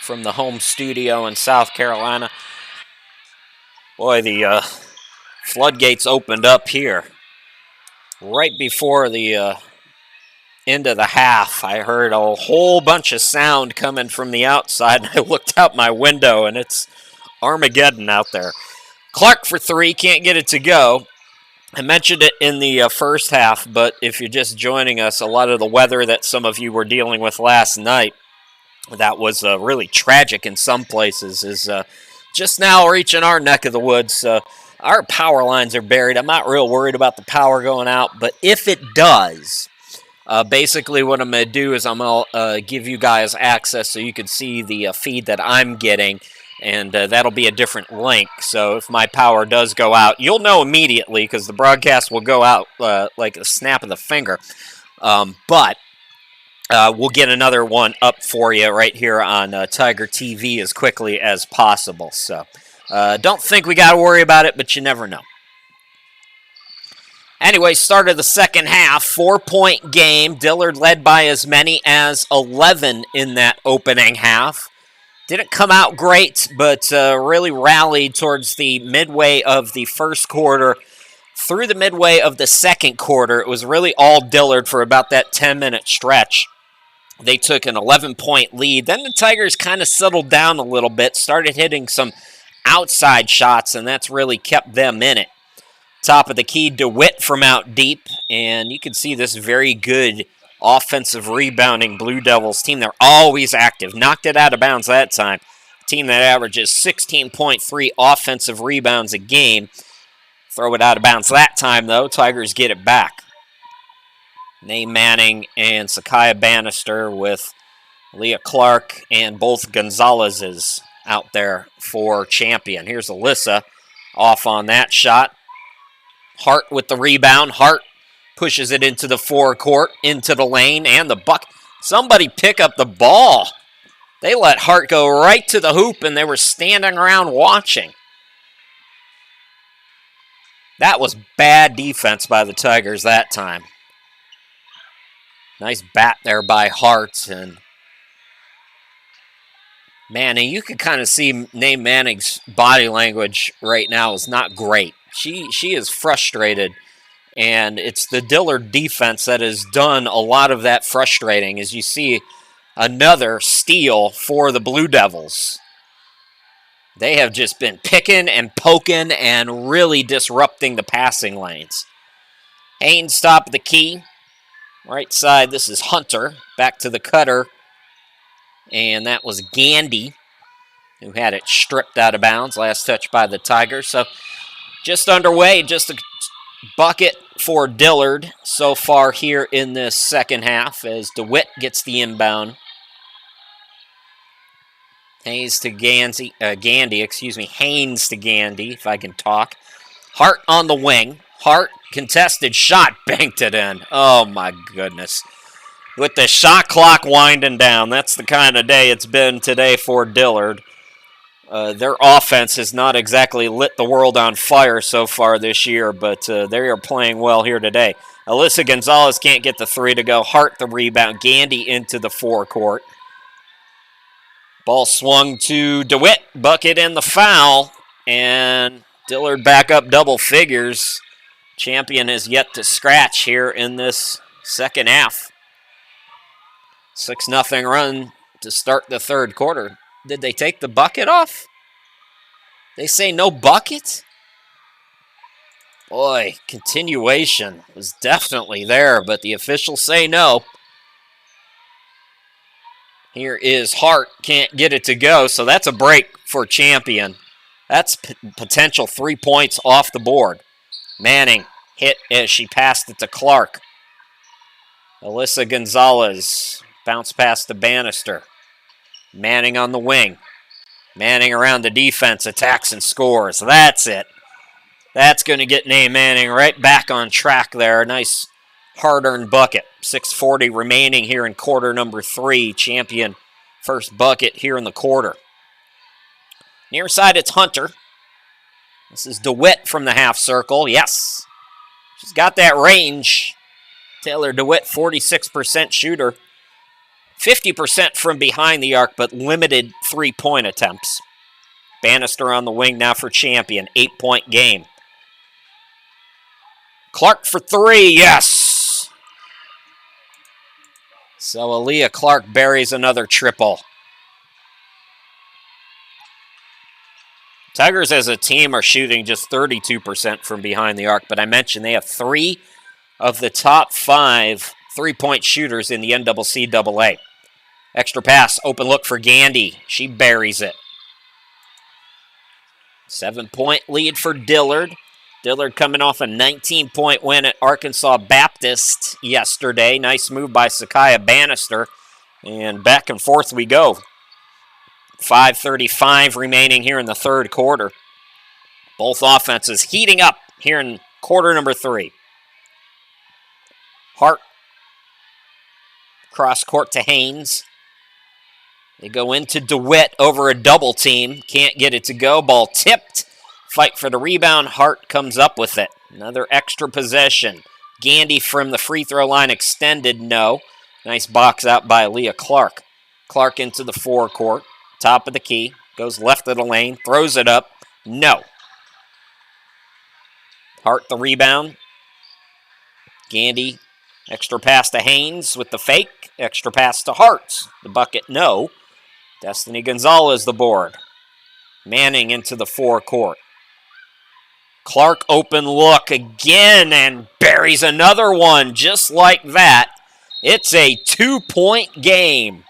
Speaker 1: from the home studio in South Carolina. Boy, the floodgates opened up here. Right before the end of the half, I heard a whole bunch of sound coming from the outside, and I looked out my window, and it's Armageddon out there. Clark for 3, can't get it to go. I mentioned it in the first half, but if you're just joining us, a lot of the weather that some of you were dealing with last night, that was really tragic in some places, is just now reaching our neck of the woods. Our power lines are buried. I'm not real worried about the power going out, but if it does, basically what I'm going to do is I'm going to give you guys access so you can see the feed that I'm getting. And that'll be a different link. So if my power does go out, you'll know immediately because the broadcast will go out like a snap of the finger. But we'll get another one up for you right here on Tiger TV as quickly as possible. So don't think we got to worry about it, but you never know. Anyway, start of the second half, 4-point game. Dillard led by as many as 11 in that opening half. Didn't come out great, but really rallied towards the midway of the first quarter. Through the midway of the second quarter, it was really all Dillard for about that 10-minute stretch. They took an 11-point lead. Then the Tigers kind of settled down a little bit, started hitting some outside shots, and that's really kept them in it. Top of the key, DeWitt from out deep, and you can see this very good offensive rebounding Blue Devils team. They're always active. Knocked it out of bounds that time. Team that averages 16.3 offensive rebounds a game. Throw it out of bounds that time, though. Tigers get it back. Nate Manning and Sakiah Bannister with Leah Clark and both Gonzalez's out there for Champion. Here's Alyssa off on that shot. Hart with the rebound. Hart pushes it into the forecourt, into the lane, and the buck. Somebody pick up the ball. They let Hart go right to the hoop, and they were standing around watching. That was bad defense by the Tigers that time. Nice bat there by Hart. And Manning, you can kind of see Nate Manning's body language right now is not great. She is frustrated. And it's the Dillard defense that has done a lot of that frustrating, as you see another steal for the Blue Devils. They have just been picking and poking and really disrupting the passing lanes. Haynes top of the key. Right side, this is Hunter. Back to the cutter. And that was Gandy, who had it stripped out of bounds. Last touch by the Tigers. So just underway, just a bucket for Dillard so far here in this second half as DeWitt gets the inbound. Haynes to Gandy, Haynes to Gandy, if I can talk. Hart on the wing. Hart, contested shot, banked it in. Oh, my goodness. With the shot clock winding down, that's the kind of day it's been today for Dillard. Their offense has not exactly lit the world on fire so far this year, but they are playing well here today. Alyssa Gonzalez can't get the three to go. Hart the rebound. Gandy into the forecourt. Ball swung to DeWitt. Bucket and the foul. And Dillard back up double figures. Champion is yet to scratch here in this second half. 6-0 run to start the third quarter. Did they take the bucket off? They say no bucket? Boy, continuation was definitely there, but the officials say no. Here is Hart, can't get it to go, so that's a break for Champion. That's potential 3 points off the board. Manning hit as she passed it to Clark. Alyssa Gonzalez, bounce pass to Bannister. Manning on the wing. Manning around the defense, attacks and scores. That's it. That's going to get Nate Manning right back on track there. Nice hard-earned bucket. 6:40 remaining here in quarter number 3. Champion first bucket here in the quarter. Near side, it's Hunter. This is DeWitt from the half circle. Yes. She's got that range. Taylor DeWitt, 46% shooter. 50% from behind the arc, but limited three-point attempts. Bannister on the wing now for Champion. 8-point game. Clark for three, yes! So Aaliyah Clark buries another triple. Tigers as a team are shooting just 32% from behind the arc, but I mentioned they have 3 of the top 5 three-point shooters in the NCAA. Extra pass, open look for Gandy. She buries it. 7-point lead for Dillard. Dillard coming off a 19-point win at Arkansas Baptist yesterday. Nice move by Sakaya Bannister. And back and forth we go. 5:35 remaining here in the third quarter. Both offenses heating up here in quarter number 3. Hart. Cross court to Haynes. They go into DeWitt over a double team. Can't get it to go. Ball tipped. Fight for the rebound. Hart comes up with it. Another extra possession. Gandy from the free throw line extended. No. Nice box out by Aaliyah Clark. Clark into the forecourt. Top of the key. Goes left of the lane. Throws it up. No. Hart the rebound. Gandy. Extra pass to Haynes with the fake. Extra pass to Hart. The bucket, no. Destiny Gonzalez the board. Manning into the forecourt. Clark open look again and buries another one just like that. It's a 2-point game.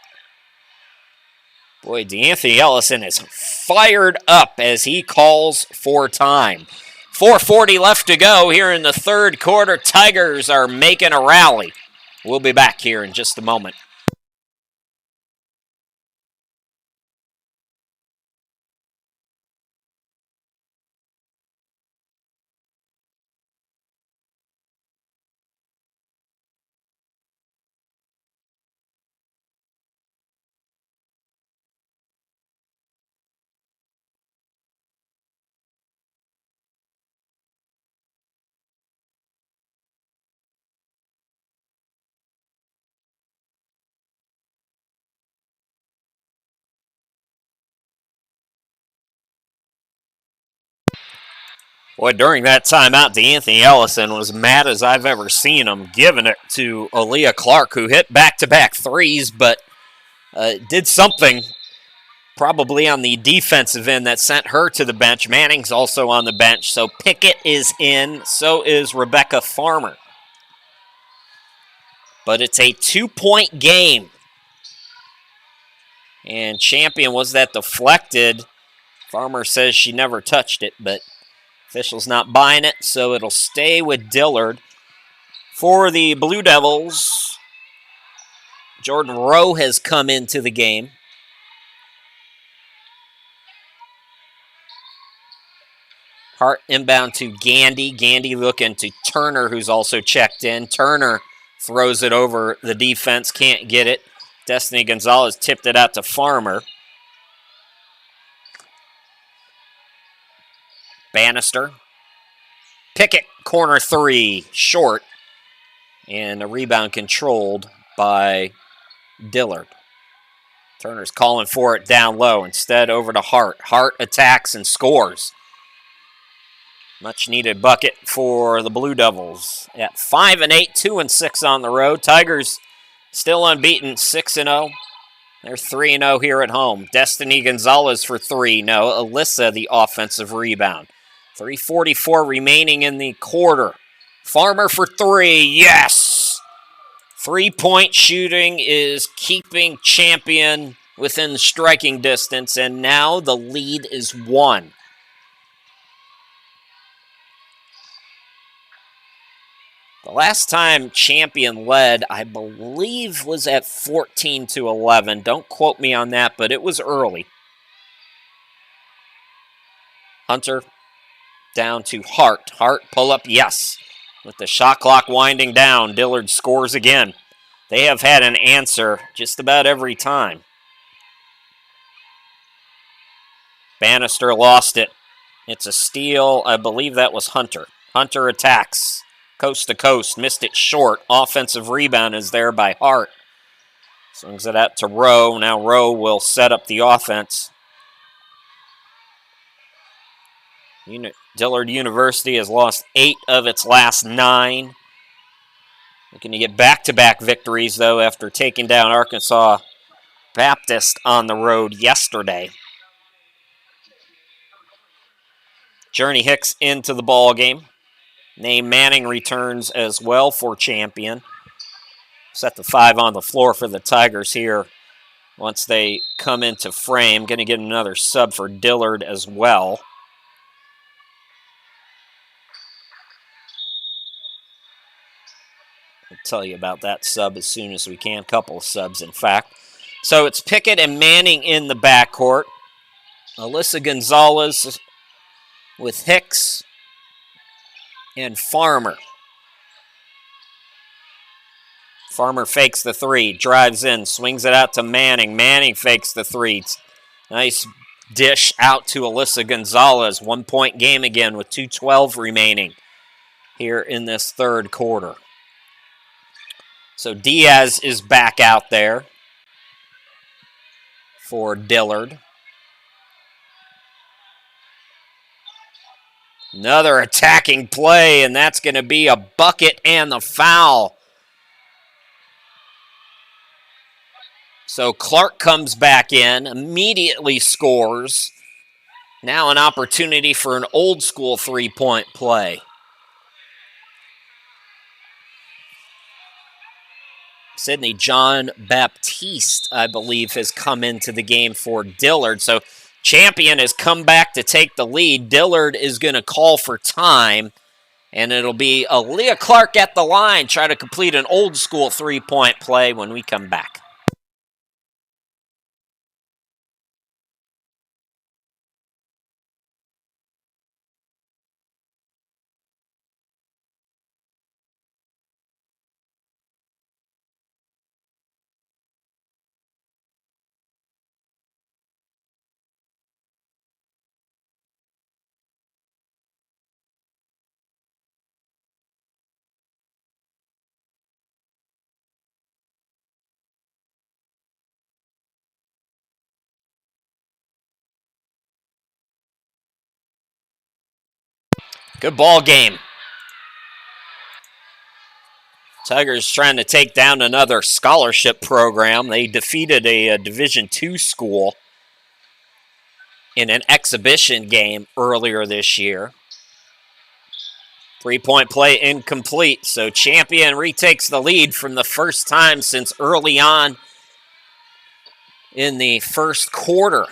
Speaker 1: Boy, D'Anthony Ellison is fired up as he calls for time. 4:40 left to go here in the third quarter. Tigers are making a rally. We'll be back here in just a moment. Boy, during that timeout, D'Anthony Ellison was mad as I've ever seen him, giving it to Aaliyah Clark, who hit back-to-back threes, but did something probably on the defensive end that sent her to the bench. Manning's also on the bench, so Pickett is in. So is Rebecca Farmer. But it's a 2-point game. And Champion, was that deflected? Farmer says she never touched it, but official's not buying it, so it'll stay with Dillard. For the Blue Devils, Jordan Rowe has come into the game. Hart inbound to Gandy. Gandy looking to Turner, who's also checked in. Turner throws it over the defense, can't get it. Destiny Gonzalez tipped it out to Farmer. Bannister. Pickett, corner 3, short. And a rebound controlled by Dillard. Turner's calling for it down low. Instead, over to Hart. Hart attacks and scores. Much needed bucket for the Blue Devils. At 5-8, 2-6 on the road. Tigers still unbeaten, 6-0. They're 3-0 here at home. Destiny Gonzalez for 3. No, Alyssa the offensive rebound. 3:44 remaining in the quarter. Farmer for 3. Yes! 3-point shooting is keeping Champion within striking distance, and now the lead is 1. The last time Champion led, I believe, was at 14-11. Don't quote me on that, but it was early. Hunter down to Hart. Hart pull up, yes. With the shot clock winding down, Dillard scores again. They have had an answer just about every time. Bannister lost it. It's a steal. I believe that was Hunter. Hunter attacks. Coast to coast, missed it short. Offensive rebound is there by Hart. Swings it out to Rowe. Now Rowe will set up the offense. Dillard University has lost 8 of its last 9. Looking to get back-to-back victories, though, after taking down Arkansas Baptist on the road yesterday. Journey Hicks into the ball game. Nate Manning returns as well for Champion. Set the 5 on the floor for the Tigers here once they come into frame. Going to get another sub for Dillard as well. I'll tell you about that sub as soon as we can. Couple of subs, in fact. So it's Pickett and Manning in the backcourt. Alyssa Gonzalez with Hicks and Farmer. Farmer fakes the 3, drives in, swings it out to Manning. Manning fakes the 3. Nice dish out to Alyssa Gonzalez. 1-point game again with 2:12 remaining here in this third quarter. So Diaz is back out there for Dillard. Another attacking play, and that's going to be a bucket and the foul. So Clark comes back in, immediately scores. Now an opportunity for an old school 3-point play. Sydney John Baptiste, I believe, has come into the game for Dillard. So Champion has come back to take the lead. Dillard is going to call for time, and it'll be Aaliyah Clark at the line, try to complete an old school 3-point play when we come back. Good ball game. Tigers trying to take down another scholarship program. They defeated a Division II school in an exhibition game earlier this year. 3-point play incomplete, so Champion retakes the lead from the first time since early on in the first quarter.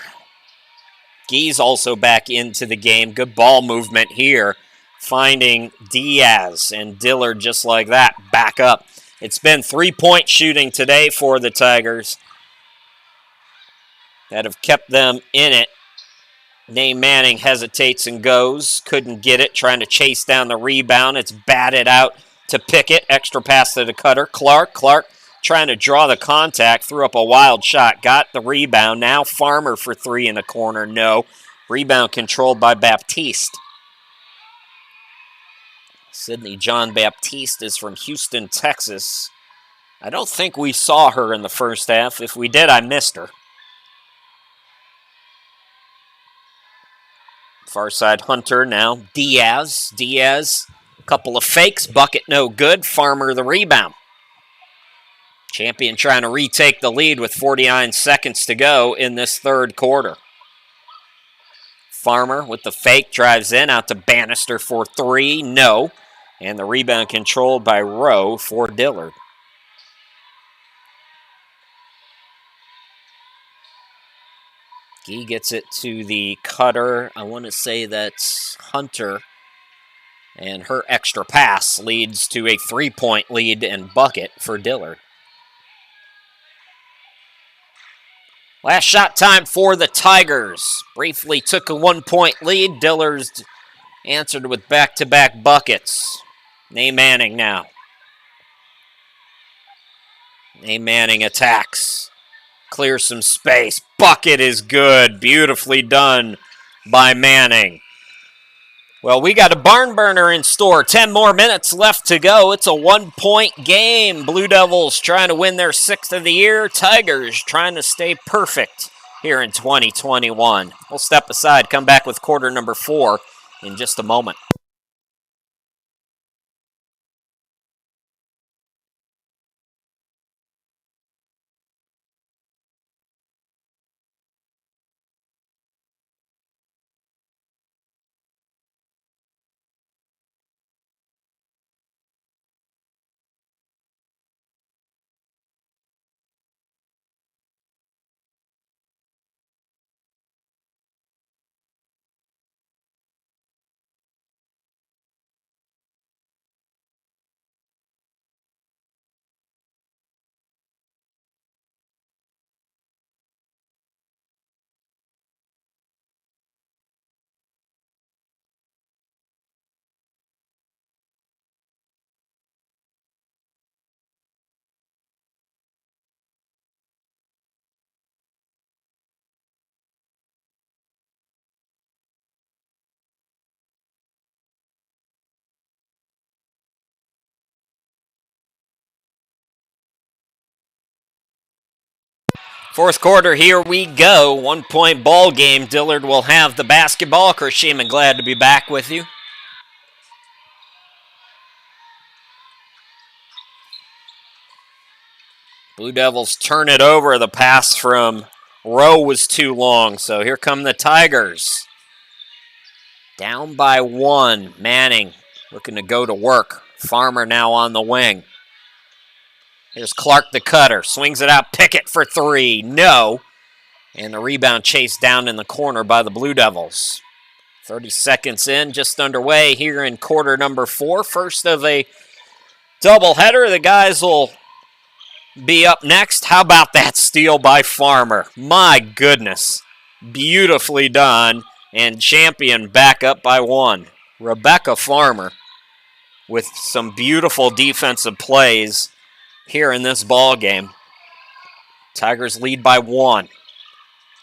Speaker 1: Gee's also back into the game. Good ball movement here, finding Diaz, and Dillard just like that, back up. It's been 3-point shooting today for the Tigers that have kept them in it. Nate Manning hesitates and goes. Couldn't get it, trying to chase down the rebound. It's batted out to Pickett. Extra pass to the cutter. Clark trying to draw the contact. Threw up a wild shot. Got the rebound. Now Farmer for 3 in the corner. No. Rebound controlled by Baptiste. Sydney John Baptiste is from Houston, Texas. I don't think we saw her in the first half. If we did, I missed her. Far side Hunter now. Diaz, a couple of fakes. Bucket no good. Farmer the rebound. Champion trying to retake the lead with 49 seconds to go in this third quarter. Farmer with the fake drives in out to Bannister for 3. No. And the rebound controlled by Rowe for Dillard. He gets it to the cutter. I want to say that's Hunter. And her extra pass leads to a 3-point lead and bucket for Dillard. Last shot time for the Tigers. Briefly took a 1-point lead. Dillard's answered with back-to-back buckets. Nate Manning now. Nate Manning attacks. Clears some space. Bucket is good. Beautifully done by Manning. Well, we got a barn burner in store. 10 more minutes left to go. It's a 1-point game. Blue Devils trying to win their 6th of the year. Tigers trying to stay perfect here in 2021. We'll step aside, come back with quarter number 4 in just a moment. Fourth quarter, here we go. 1-point ball game. Dillard will have the basketball. Chris Sheeman, glad to be back with you. Blue Devils turn it over. The pass from Rowe was too long, so here come the Tigers. Down by 1. Manning looking to go to work. Farmer now on the wing. Here's Clark the cutter. Swings it out. Pickett for 3. No. And the rebound chased down in the corner by the Blue Devils. 30 seconds in, just underway here in quarter number 4. First of a doubleheader. The guys will be up next. How about that steal by Farmer? My goodness. Beautifully done. And Champion back up by 1. Rebecca Farmer with some beautiful defensive plays here in this ball game. Tigers lead by 1.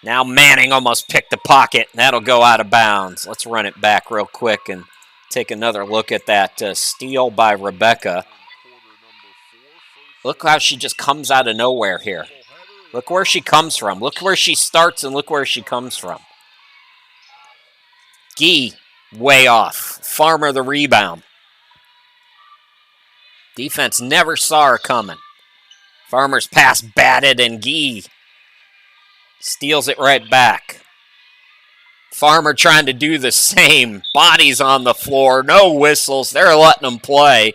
Speaker 1: Now Manning almost picked the pocket. That'll go out of bounds. Let's run it back real quick and take another look at that steal by Rebecca. Look how she just comes out of nowhere here. Look where she comes from. Look where she starts and look where she comes from. Gee, way off. Farmer the rebound. Defense never saw her coming. Farmer's pass batted and Gee steals it right back. Farmer trying to do the same. Bodies on the floor. No whistles. They're letting them play.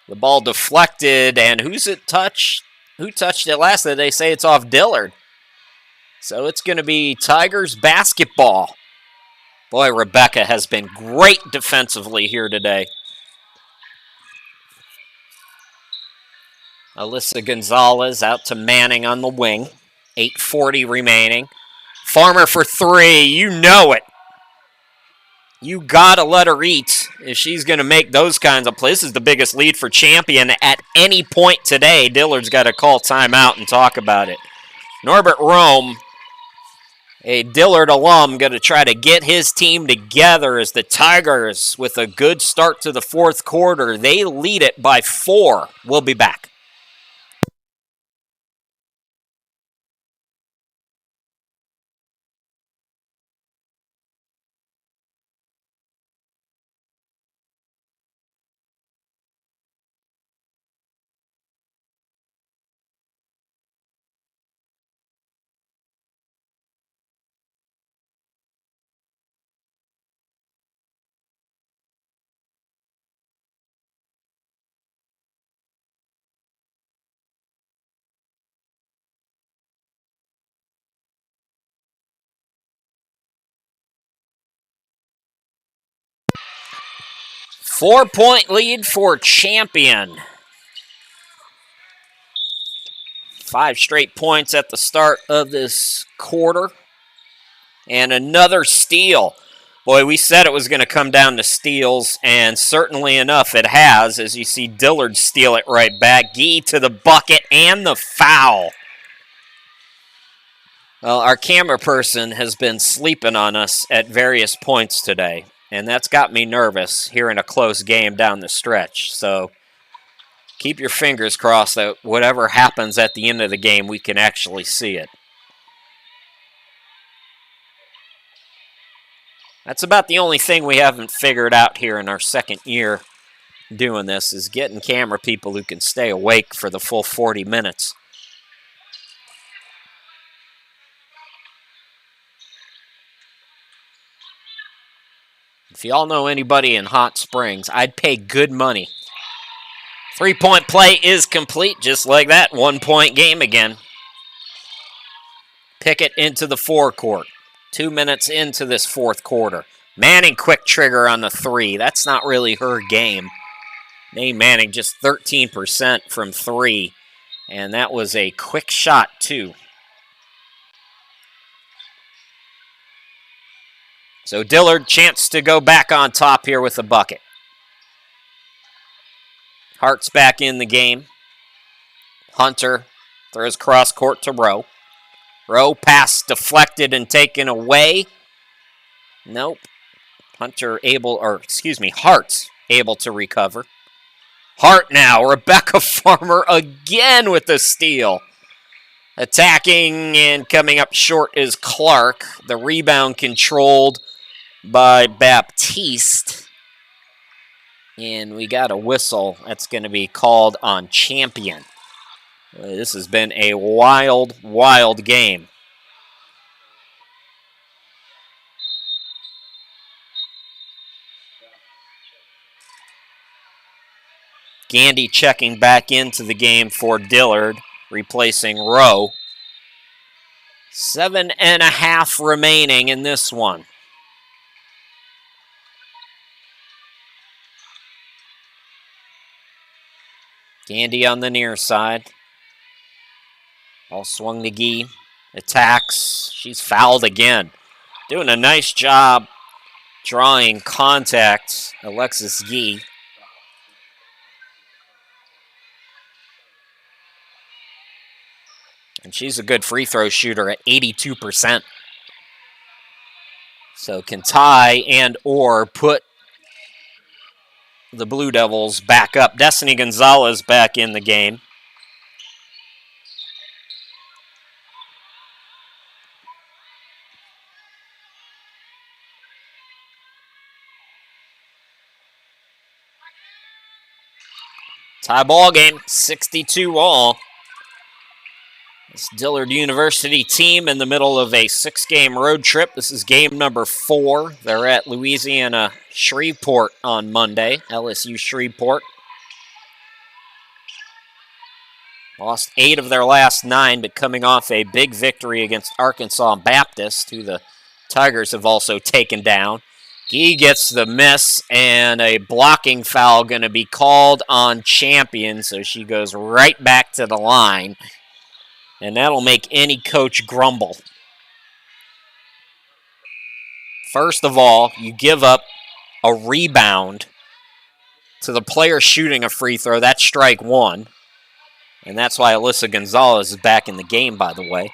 Speaker 1: The ball deflected, and who's it touched? Who touched it last? They say it's off Dillard. So it's going to be Tigers basketball. Boy, Rebecca has been great defensively here today. Alyssa Gonzalez out to Manning on the wing. 8:40 remaining. Farmer for 3. You know it. You got to let her eat if she's going to make those kinds of plays. This is the biggest lead for Champion at any point today. Dillard's got to call timeout and talk about it. Norbert Rome, a Dillard alum, going to try to get his team together as the Tigers, with a good start to the fourth quarter, they lead it by 4. We'll be back. Four-point lead for Champion. 5 straight points at the start of this quarter. And another steal. Boy, we said it was going to come down to steals, and certainly enough, it has, as you see Dillard steal it right back. Gee to the bucket and the foul. Well, our camera person has been sleeping on us at various points today. and that's got me nervous here in a close game down the stretch. So keep your fingers crossed that whatever happens at the end of the game, we can actually see it. That's about the only thing we haven't figured out here in our second year doing this, is getting camera people who can stay awake for the full 40 minutes. If y'all know anybody in Hot Springs, I'd pay good money. 3-point play is complete, just like that. 1-point game again. Pickett into the forecourt. 2 minutes into this fourth quarter. Manning quick trigger on the 3. That's not really her game. Manning just 13% from 3. And that was a quick shot, too. So Dillard, chance to go back on top here with a bucket. Hart's back in the game. Hunter throws cross court to Rowe. Rowe pass deflected and taken away. Nope. Hart's able to recover. Hart now, Rebecca Farmer again with the steal. Attacking and coming up short is Clark. The rebound controlled by Baptiste. And we got a whistle that's going to be called on Champion. This has been a wild, wild game. Gandy checking back into the game for Dillard, replacing Rowe. 7.5 remaining in this one. Gandy on the near side. Ball swung to Gee. Attacks. She's fouled again. Doing a nice job drawing contact, Alexis Gee. And she's a good free throw shooter at 82%. So can tie and or put the Blue Devils back up. Destiny Gonzalez back in the game. Tie ball game, 62 all. This Dillard University team in the middle of a 6-game road trip. This is game number 4. They're at Louisiana Shreveport on Monday, LSU Shreveport. Lost 8 of their last 9, but coming off a big victory against Arkansas Baptist, who the Tigers have also taken down. Gee gets the miss, and a blocking foul going to be called on Champion, so she goes right back to the line. And that'll make any coach grumble. First of all, you give up a rebound to the player shooting a free throw. That's strike 1. And that's why Alyssa Gonzalez is back in the game, by the way.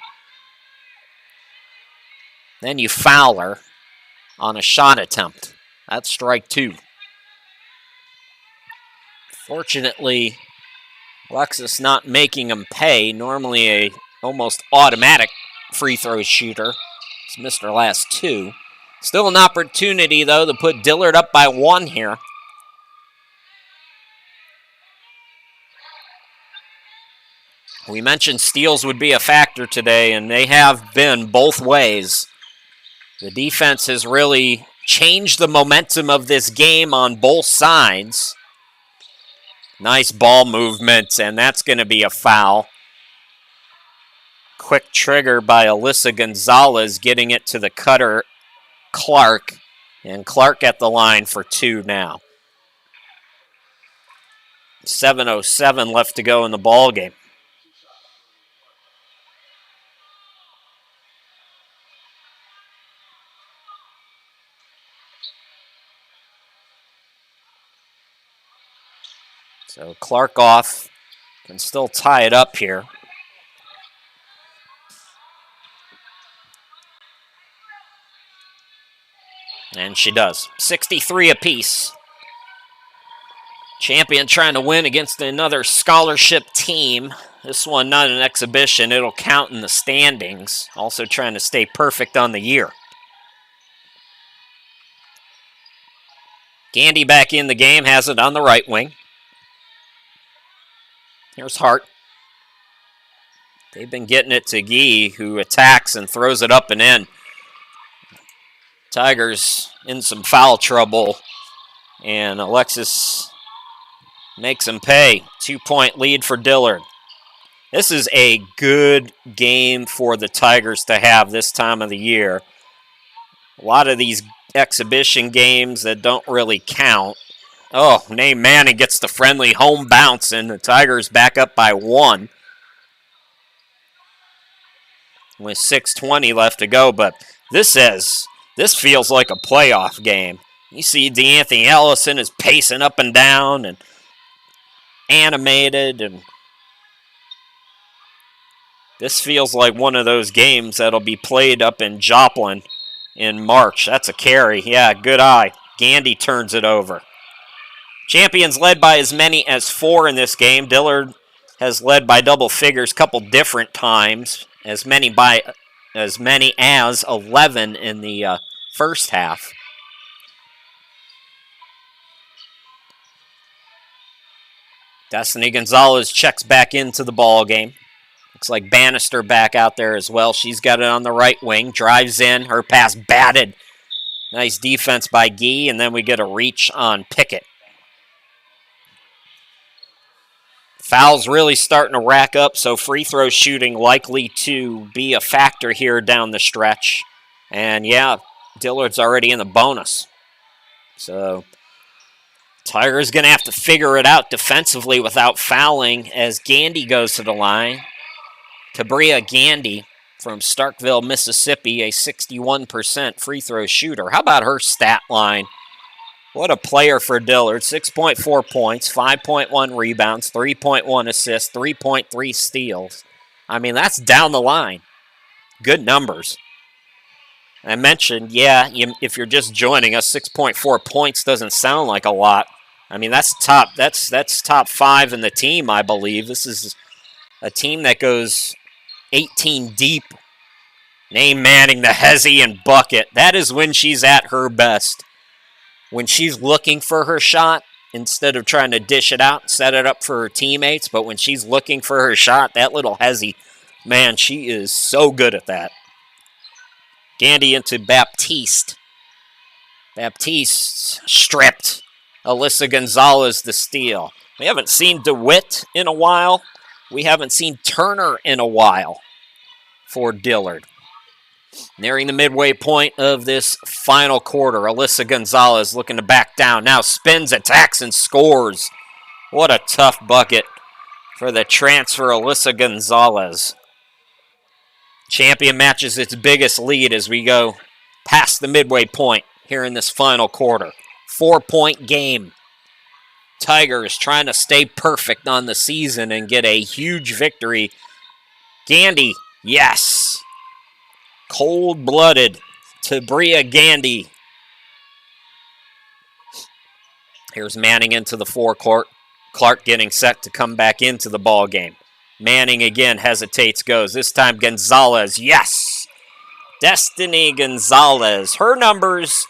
Speaker 1: Then you foul her on a shot attempt. That's strike 2. Fortunately, Alexis not making him pay. Normally a almost automatic free throw shooter. He's missed her last 2. Still an opportunity, though, to put Dillard up by 1 here. We mentioned steals would be a factor today, and they have been both ways. The defense has really changed the momentum of this game on both sides. Nice ball movement, and that's going to be a foul. Quick trigger by Alyssa Gonzalez, getting it to the cutter, Clark. And Clark at the line for 2 now. 7:07 left to go in the ball game. So Clark off, can still tie it up here. And she does. 63 apiece. Champion trying to win against another scholarship team. This one not an exhibition. It'll count in the standings. Also trying to stay perfect on the year. Gandy back in the game. Has it on the right wing. Here's Hart. They've been getting it to Gee, who attacks and throws it up and in. Tigers in some foul trouble. And Alexis makes them pay. 2-point lead for Dillard. This is a good game for the Tigers to have this time of the year. A lot of these exhibition games that don't really count. Oh, Nate Manning gets the friendly home bounce, and the Tigers back up by 1. With 6:20 left to go, but this feels like a playoff game. You see DeAnthony Ellison is pacing up and down and animated, and this feels like one of those games that'll be played up in Joplin in March. That's a carry. Yeah, good eye. Gandy turns it over. Champions led by as many as 4 in this game. Dillard has led by double figures a couple different times. As many as 11 in the first half. Destiny Gonzalez checks back into the ball game. Looks like Bannister back out there as well. She's got it on the right wing. Drives in. Her pass batted. Nice defense by Gee, and then we get a reach on Pickett. Fouls really starting to rack up, so free throw shooting likely to be a factor here down the stretch. And yeah, Dillard's already in the bonus. So Tigers going to have to figure it out defensively without fouling as Gandy goes to the line. Tabria Gandy from Starkville, Mississippi, a 61% free throw shooter. How about her stat line? What a player for Dillard. 6.4 points, 5.1 rebounds, 3.1 assists, 3.3 steals. I mean, that's down the line. Good numbers. I mentioned, if you're just joining us, 6.4 points doesn't sound like a lot. I mean, that's top 5 in the team, I believe. This is a team that goes 18 deep. Name Manning, the hezzy and bucket. That is when she's at her best. When she's looking for her shot, instead of trying to dish it out, set it up for her teammates, but when she's looking for her shot, that little hezzy, man, she is so good at that. Gandy into Baptiste. Baptiste stripped. Alyssa Gonzalez the steal. We haven't seen DeWitt in a while. We haven't seen Turner in a while for Dillard. Nearing the midway point of this final quarter, Alyssa Gonzalez looking to back down. Now spins, attacks, and scores. What a tough bucket for the transfer, Alyssa Gonzalez. Champion matches its biggest lead as we go past the midway point here in this final quarter. 4-point game. Tigers trying to stay perfect on the season and get a huge victory. Gandy, yes. Cold-blooded Tabria Gandy. Here's Manning into the forecourt. Clark getting set to come back into the ball game. Manning again hesitates, goes. This time Gonzalez, yes! Destiny Gonzalez. Her numbers,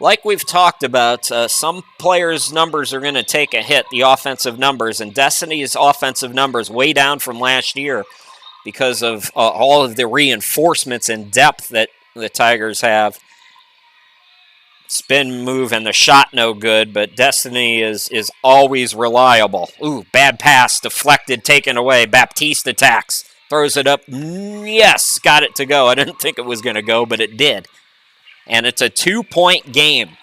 Speaker 1: like we've talked about, some players' numbers are going to take a hit, the offensive numbers, and Destiny's offensive numbers way down from last year because of all of the reinforcements and depth that the Tigers have. Spin move and the shot no good, but Destiny is always reliable. Ooh, bad pass, deflected, taken away. Baptiste attacks, throws it up. Yes, got it to go. I didn't think it was going to go, but it did. And it's a 2-point game.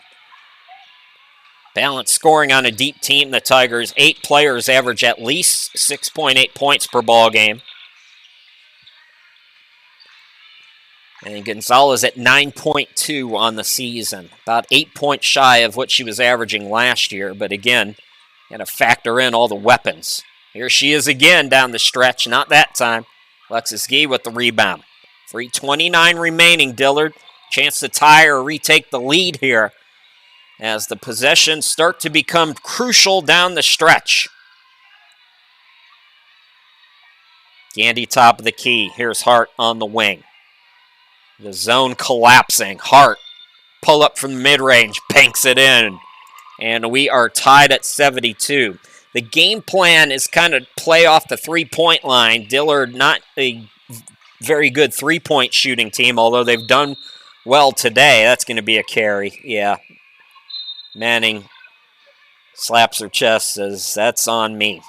Speaker 1: Balanced scoring on a deep team. The Tigers, 8 players average at least 6.8 points per ball game. And Gonzalez at 9.2 on the season. About 8 points shy of what she was averaging last year. But again, got to factor in all the weapons. Here she is again down the stretch. Not that time. Alexis Gee with the rebound. 3:29 remaining, Dillard. Chance to tie or retake the lead here as the possessions start to become crucial down the stretch. Gandy top of the key. Here's Hart on the wing. The zone collapsing. Hart, pull up from the mid-range, banks it in. And we are tied at 72. The game plan is kind of play off the three-point line. Dillard, not a very good three-point shooting team, although they've done well today. That's going to be a carry. Yeah. Manning slaps her chest, says, that's on me.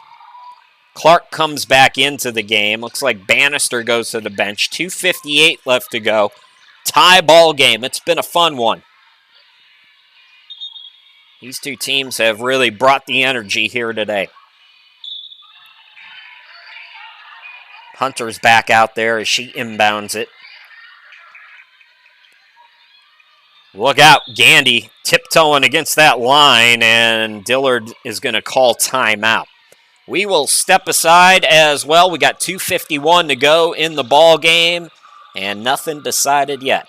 Speaker 1: Clark comes back into the game. Looks like Bannister goes to the bench. 2:58 left to go. Tie ball game. It's been a fun one. These two teams have really brought the energy here today. Hunter's back out there as she inbounds it. Look out, Gandy tiptoeing against that line, and Dillard is going to call timeout. We will step aside as well. We got 2:51 to go in the ball game, and nothing decided yet.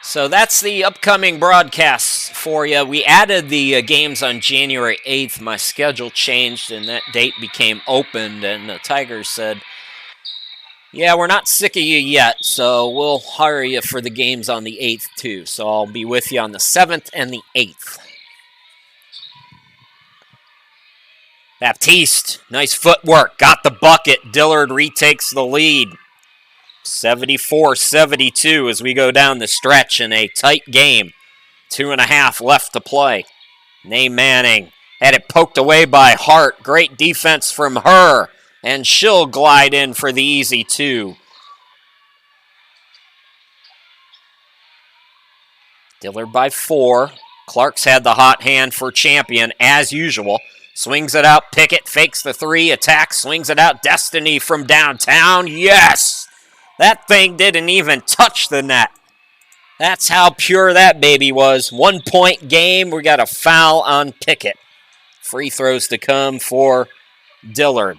Speaker 1: So that's the upcoming broadcasts for you. We added the games on January 8th. My schedule changed and that date became opened, and the Tigers said, yeah, we're not sick of you yet, so we'll hire you for the games on the 8th too. So I'll be with you on the 7th and the 8th. Baptiste, nice footwork, got the bucket. Dillard retakes the lead. 74-72 as we go down the stretch in a tight game. 2.5 left to play. Nay Manning had it poked away by Hart. Great defense from her, and she'll glide in for the easy two. Dillard by 4. Clark's had the hot hand for Champion as usual. Swings it out. Pickett fakes the 3. Attacks. Swings it out. Destiny from downtown. Yes! That thing didn't even touch the net. That's how pure that baby was. 1 point game. We got a foul on Pickett. Free throws to come for Dillard.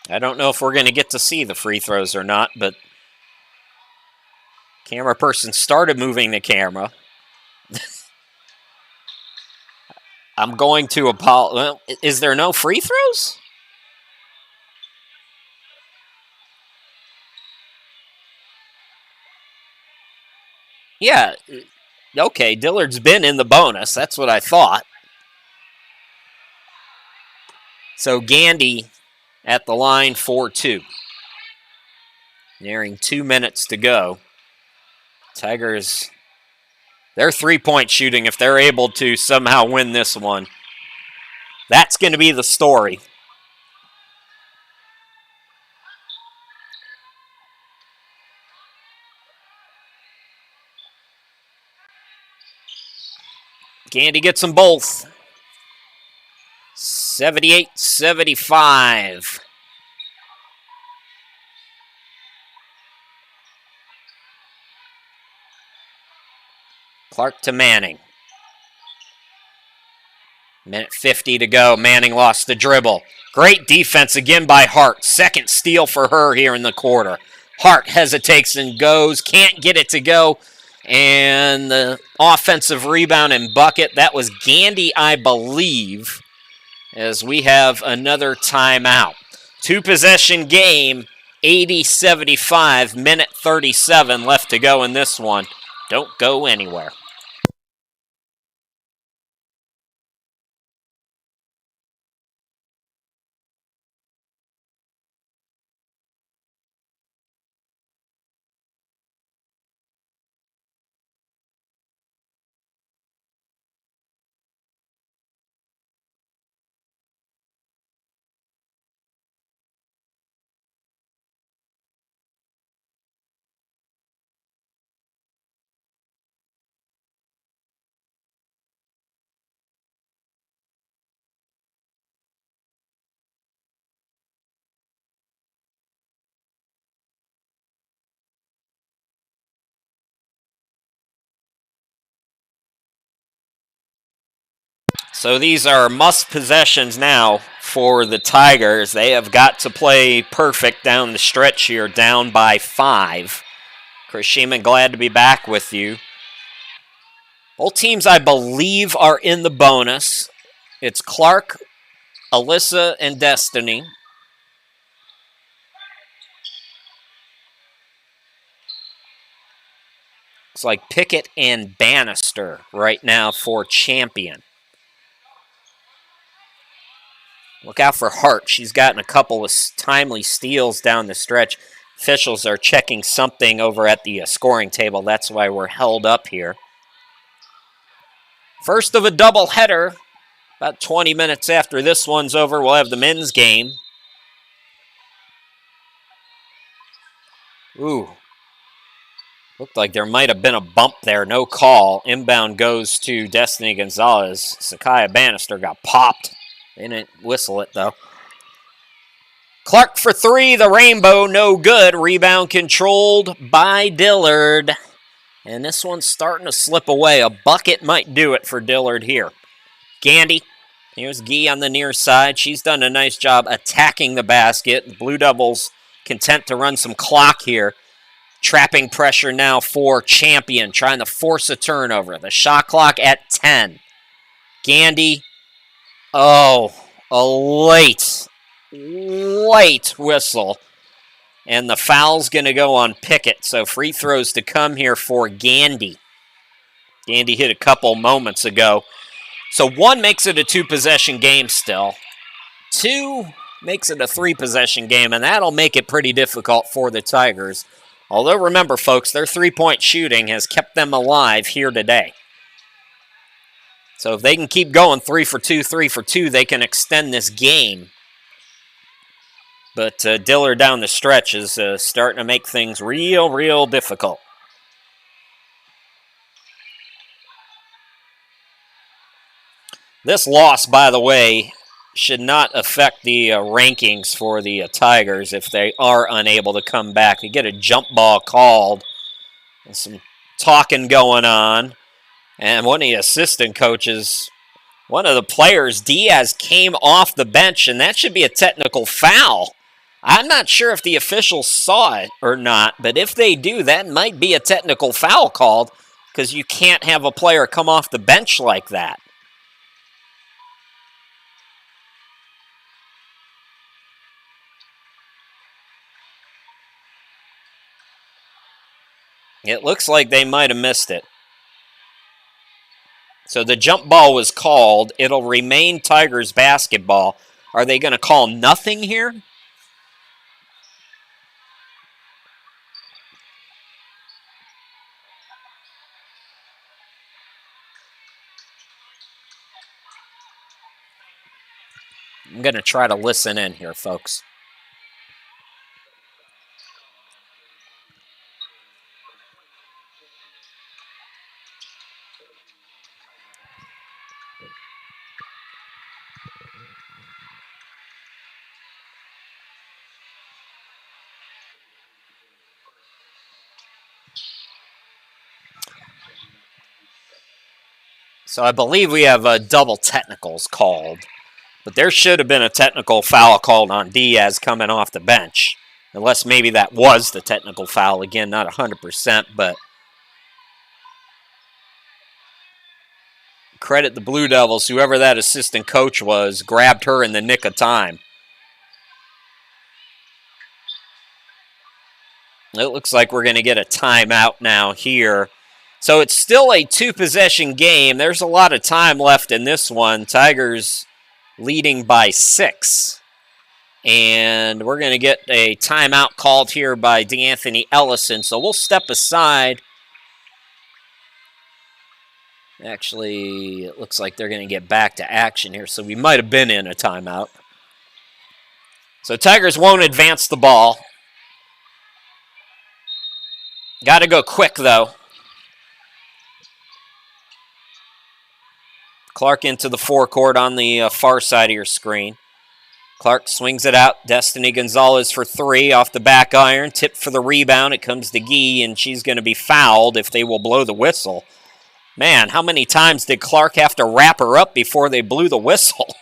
Speaker 1: I don't know if we're going to get to see the free throws or not, but camera person started moving the camera. I'm going to apologize. Well, is there no free throws? Yeah. Okay, Dillard's been in the bonus. That's what I thought. So Gandy at the line for 2. Nearing 2 minutes to go. Tigers, their three-point shooting, if they're able to somehow win this one, that's going to be the story. Gandy gets them both. 78-75. Clark to Manning. Minute 50 to go. Manning lost the dribble. Great defense again by Hart. Second steal for her here in the quarter. Hart hesitates and goes. Can't get it to go. And the offensive rebound and bucket. That was Gandy, I believe. as we have another timeout. Two-possession game, 80-75, minute 37 left to go in this one. Don't go anywhere. So these are must possessions now for the Tigers. They have got to play perfect down the stretch here, down by 5. Chris Sheeman, glad to be back with you. Both teams, I believe, are in the bonus. It's Clark, Alyssa, and Destiny. It's like Pickett and Bannister right now for champion. Look out for Hart. She's gotten a couple of timely steals down the stretch. Officials are checking something over at the scoring table. That's why we're held up here. First of a doubleheader. About 20 minutes after this one's over, we'll have the men's game. Ooh. Looked like there might have been a bump there. No call. Inbound goes to Destiny Gonzalez. Sakaya Bannister got popped. They didn't whistle it, though. Clark for 3. The rainbow, no good. Rebound controlled by Dillard. And this one's starting to slip away. A bucket might do it for Dillard here. Gandy. Here's Gee on the near side. She's done a nice job attacking the basket. The Blue Devils content to run some clock here. Trapping pressure now for champion, trying to force a turnover. The shot clock at 10. Gandy, a late whistle. And the foul's going to go on Pickett, so free throws to come here for Gandy. Gandy hit a couple moments ago. So 1 makes it a 2-possession game still. 2 makes it a 3-possession game, and that'll make it pretty difficult for the Tigers. Although, remember, folks, their 3-point shooting has kept them alive here today. So if they can keep going 3 for 2, 3 for 2, they can extend this game. But Dillard down the stretch is starting to make things real difficult. This loss, by the way, should not affect the rankings for the Tigers if they are unable to come back. You get a jump ball called, and some talking going on, and one of the assistant coaches, one of the players, Diaz, came off the bench, and that should be a technical foul. I'm not sure if the officials saw it or not, but if they do, that might be a technical foul called, because you can't have a player come off the bench like that. It looks like they might have missed it. So the jump ball was called. It'll remain Tigers basketball. Are they going to call nothing here? I'm going to try to listen in here, folks. So I believe we have double technicals called. But there should have been a technical foul called on Diaz coming off the bench. Unless maybe that was the technical foul. Again, not 100%, but credit the Blue Devils, whoever that assistant coach was, grabbed her in the nick of time. It looks like we're going to get a timeout now here. So it's still a 2-possession game. There's a lot of time left in this one. Tigers leading by 6. And we're going to get a timeout called here by DeAnthony Ellison. So we'll step aside. Actually, it looks like they're going to get back to action here. So we might have been in a timeout. So Tigers won't advance the ball. Got to go quick, though. Clark into the forecourt on the far side of your screen. Clark swings it out. Destiny Gonzalez for 3 off the back iron. Tip for the rebound. It comes to Gee, and she's going to be fouled if they will blow the whistle. Man, how many times did Clark have to wrap her up before they blew the whistle?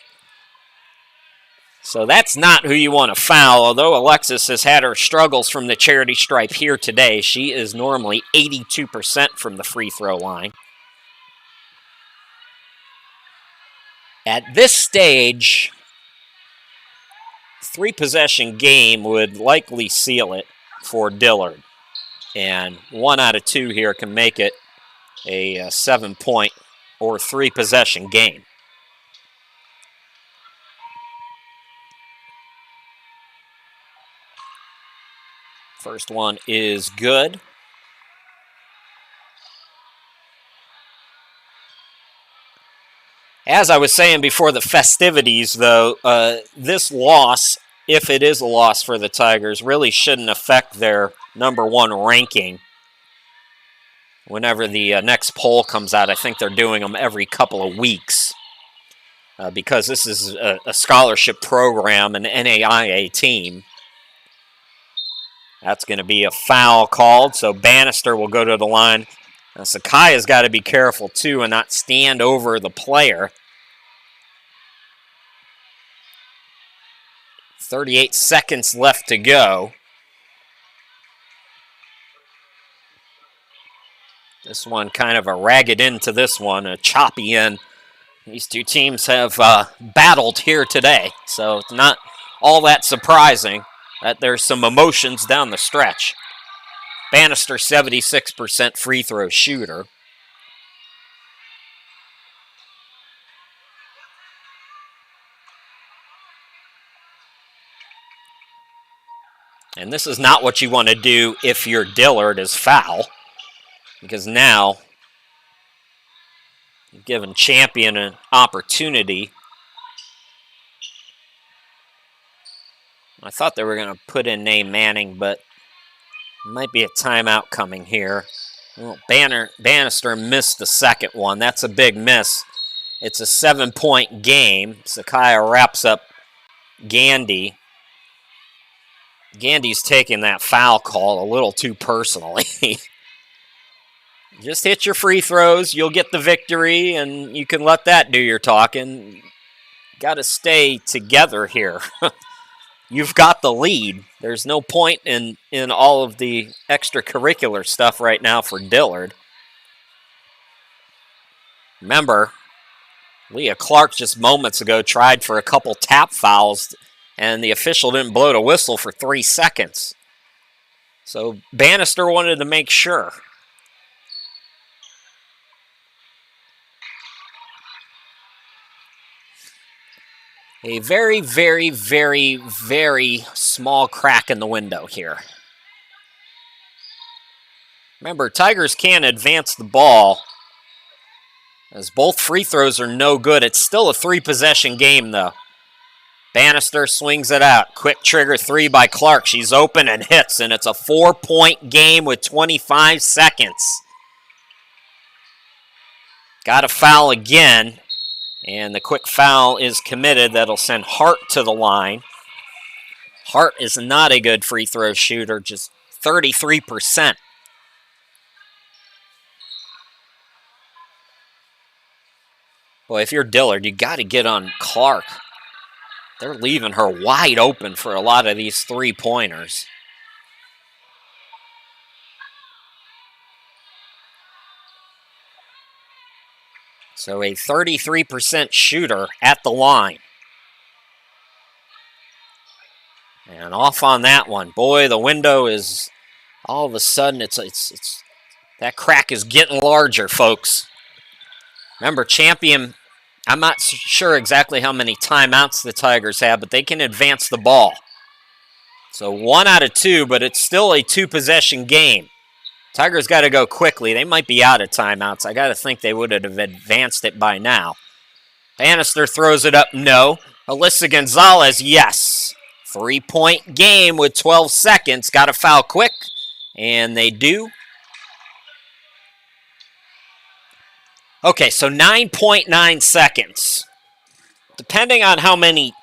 Speaker 1: So that's not who you want to foul, although Alexis has had her struggles from the charity stripe here today. She is normally 82% from the free throw line. At this stage, 3-possession game would likely seal it for Dillard. And 1 out of 2 here can make it a 7-point or 3-possession game. First one is good. As I was saying before the festivities, though, this loss, if it is a loss for the Tigers, really shouldn't affect their #1 ranking. Whenever the next poll comes out, I think they're doing them every couple of weeks because this is a scholarship program, an NAIA team. That's going to be a foul called, so Bannister will go to the line. Sakaya's got to be careful, too, and not stand over the player. 38 seconds left to go. This one kind of a ragged end to this one, a choppy end. These two teams have battled here today, so it's not all that surprising that there's some emotions down the stretch. Bannister, 76% free throw shooter. And this is not what you want to do if you're Dillard is foul, because now you've given Champion an opportunity. I thought they were going to put in Nate Manning, but might be a timeout coming here. Well, Bannister missed the second one. That's a big miss. It's a 7-point game. Sakaya wraps up Gandy. Gandy's taking that foul call a little too personally. Just hit your free throws. You'll get the victory, and you can let that do your talking. Got to stay together here. You've got the lead. There's no point in all of the extracurricular stuff right now for Dillard. Remember, Leah Clark just moments ago tried for a couple tap fouls, and the official didn't blow the whistle for 3 seconds. So Bannister wanted to make sure. A very, very, very, very small crack in the window here. Remember, Tigers can't advance the ball as both free throws are no good. It's still a 3-possession game, though. Bannister swings it out. Quick trigger 3 by Clark. She's open and hits, and it's a 4-point game with 25 seconds. Got a foul again. And the quick foul is committed. That'll send Hart to the line. Hart is not a good free throw shooter, just 33%. Boy, if you're Dillard, you got to get on Clark. They're leaving her wide open for a lot of these 3-pointers. So a 33% shooter at the line. And off on that one. Boy, the window is all of a sudden it's that crack is getting larger, folks. Remember, Champion, I'm not sure exactly how many timeouts the Tigers have, but they can advance the ball. So 1 out of 2, but it's still a 2-possession game. Tigers got to go quickly. They might be out of timeouts. I got to think they would have advanced it by now. Bannister throws it up, no. Alyssa Gonzalez, yes. 3-point game with 12 seconds. Got to foul quick, and they do. Okay, so 9.9 seconds. Depending on how many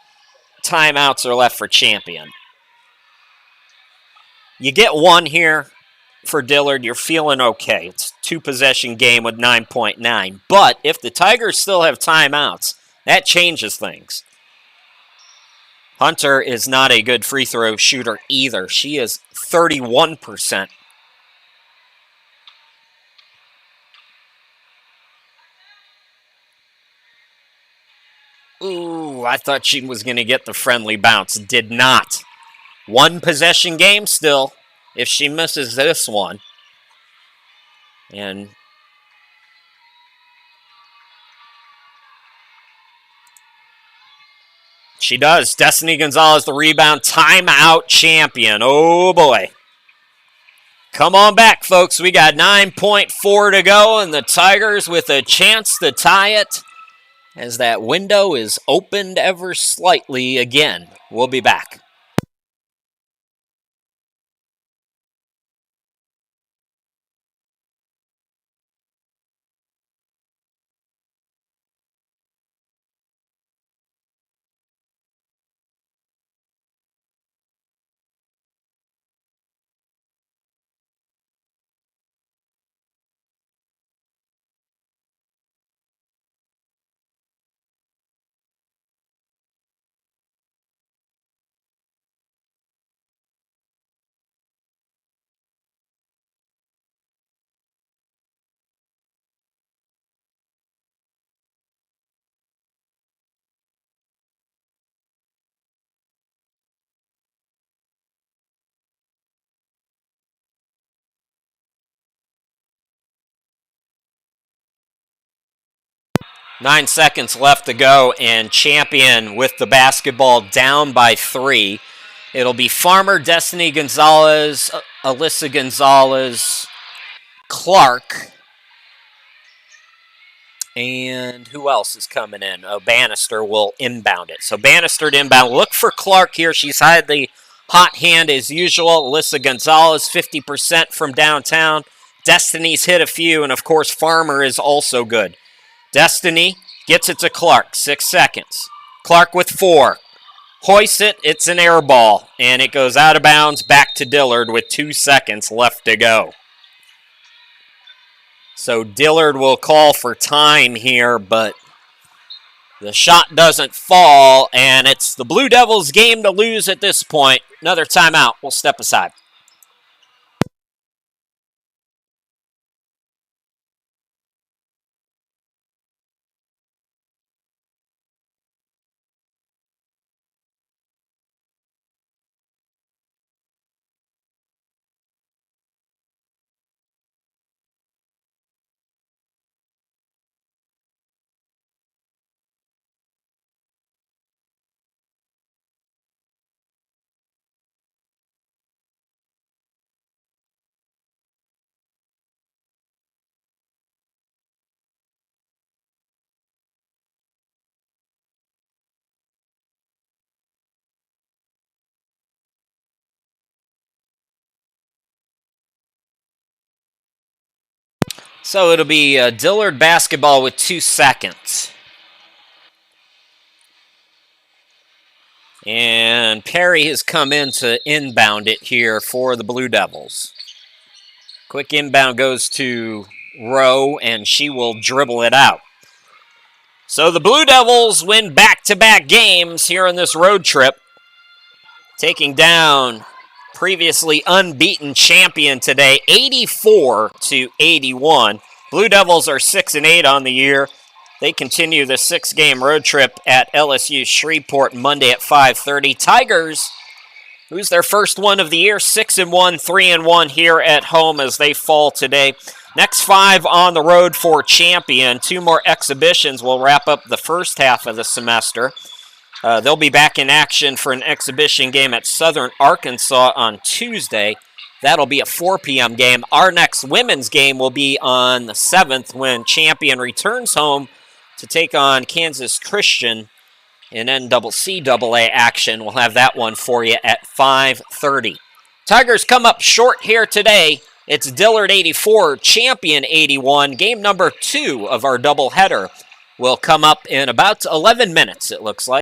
Speaker 1: timeouts are left for Champion. You get 1 here for Dillard, you're feeling okay. It's a 2-possession game with 9.9. But if the Tigers still have timeouts, that changes things. Hunter is not a good free throw shooter either. She is 31%. Ooh, I thought she was going to get the friendly bounce. Did not. 1-possession game still if she misses this one. And she does. Destiny Gonzalez, the rebound. Timeout Champion. Oh, boy. Come on back, folks. We got 9.4 to go, and the Tigers with a chance to tie it as that window is opened ever slightly again. We'll be back. Nine seconds left to go, and Champion with the basketball down by 3. It'll be Farmer, Destiny Gonzalez, Alyssa Gonzalez, Clark, and who else is coming in? Oh, Bannister will inbound it. So Bannister to inbound. Look for Clark here. She's had the hot hand as usual. Alyssa Gonzalez, 50% from downtown. Destiny's hit a few, and of course Farmer is also good. Destiny gets it to Clark, 6 seconds. Clark with 4. Hoists it, it's an air ball, and it goes out of bounds back to Dillard with 2 seconds left to go. So Dillard will call for time here, but the shot doesn't fall, and it's the Blue Devils' game to lose at this point. Another timeout. We'll step aside. So it'll be Dillard basketball with 2 seconds. And Perry has come in to inbound it here for the Blue Devils. Quick inbound goes to Rowe, and she will dribble it out. So the Blue Devils win back-to-back games here on this road trip, taking down previously unbeaten Champion today, 84-81. Blue Devils are 6-8 on the year. They continue the 6-game road trip at LSU Shreveport Monday at 5:30. Tigers lose their first one of the year, 6-1, 3-1 here at home as they fall today. Next 5 on the road for Champion. 2 more exhibitions will wrap up the first half of the semester. They'll be back in action for an exhibition game at Southern Arkansas on Tuesday. That'll be a 4 p.m. game. Our next women's game will be on the 7th when Champion returns home to take on Kansas Christian in NCAA action. We'll have that one for you at 5:30. Tigers come up short here today. It's Dillard 84, Champion 81. Game number 2 of our doubleheader will come up in about 11 minutes, it looks like.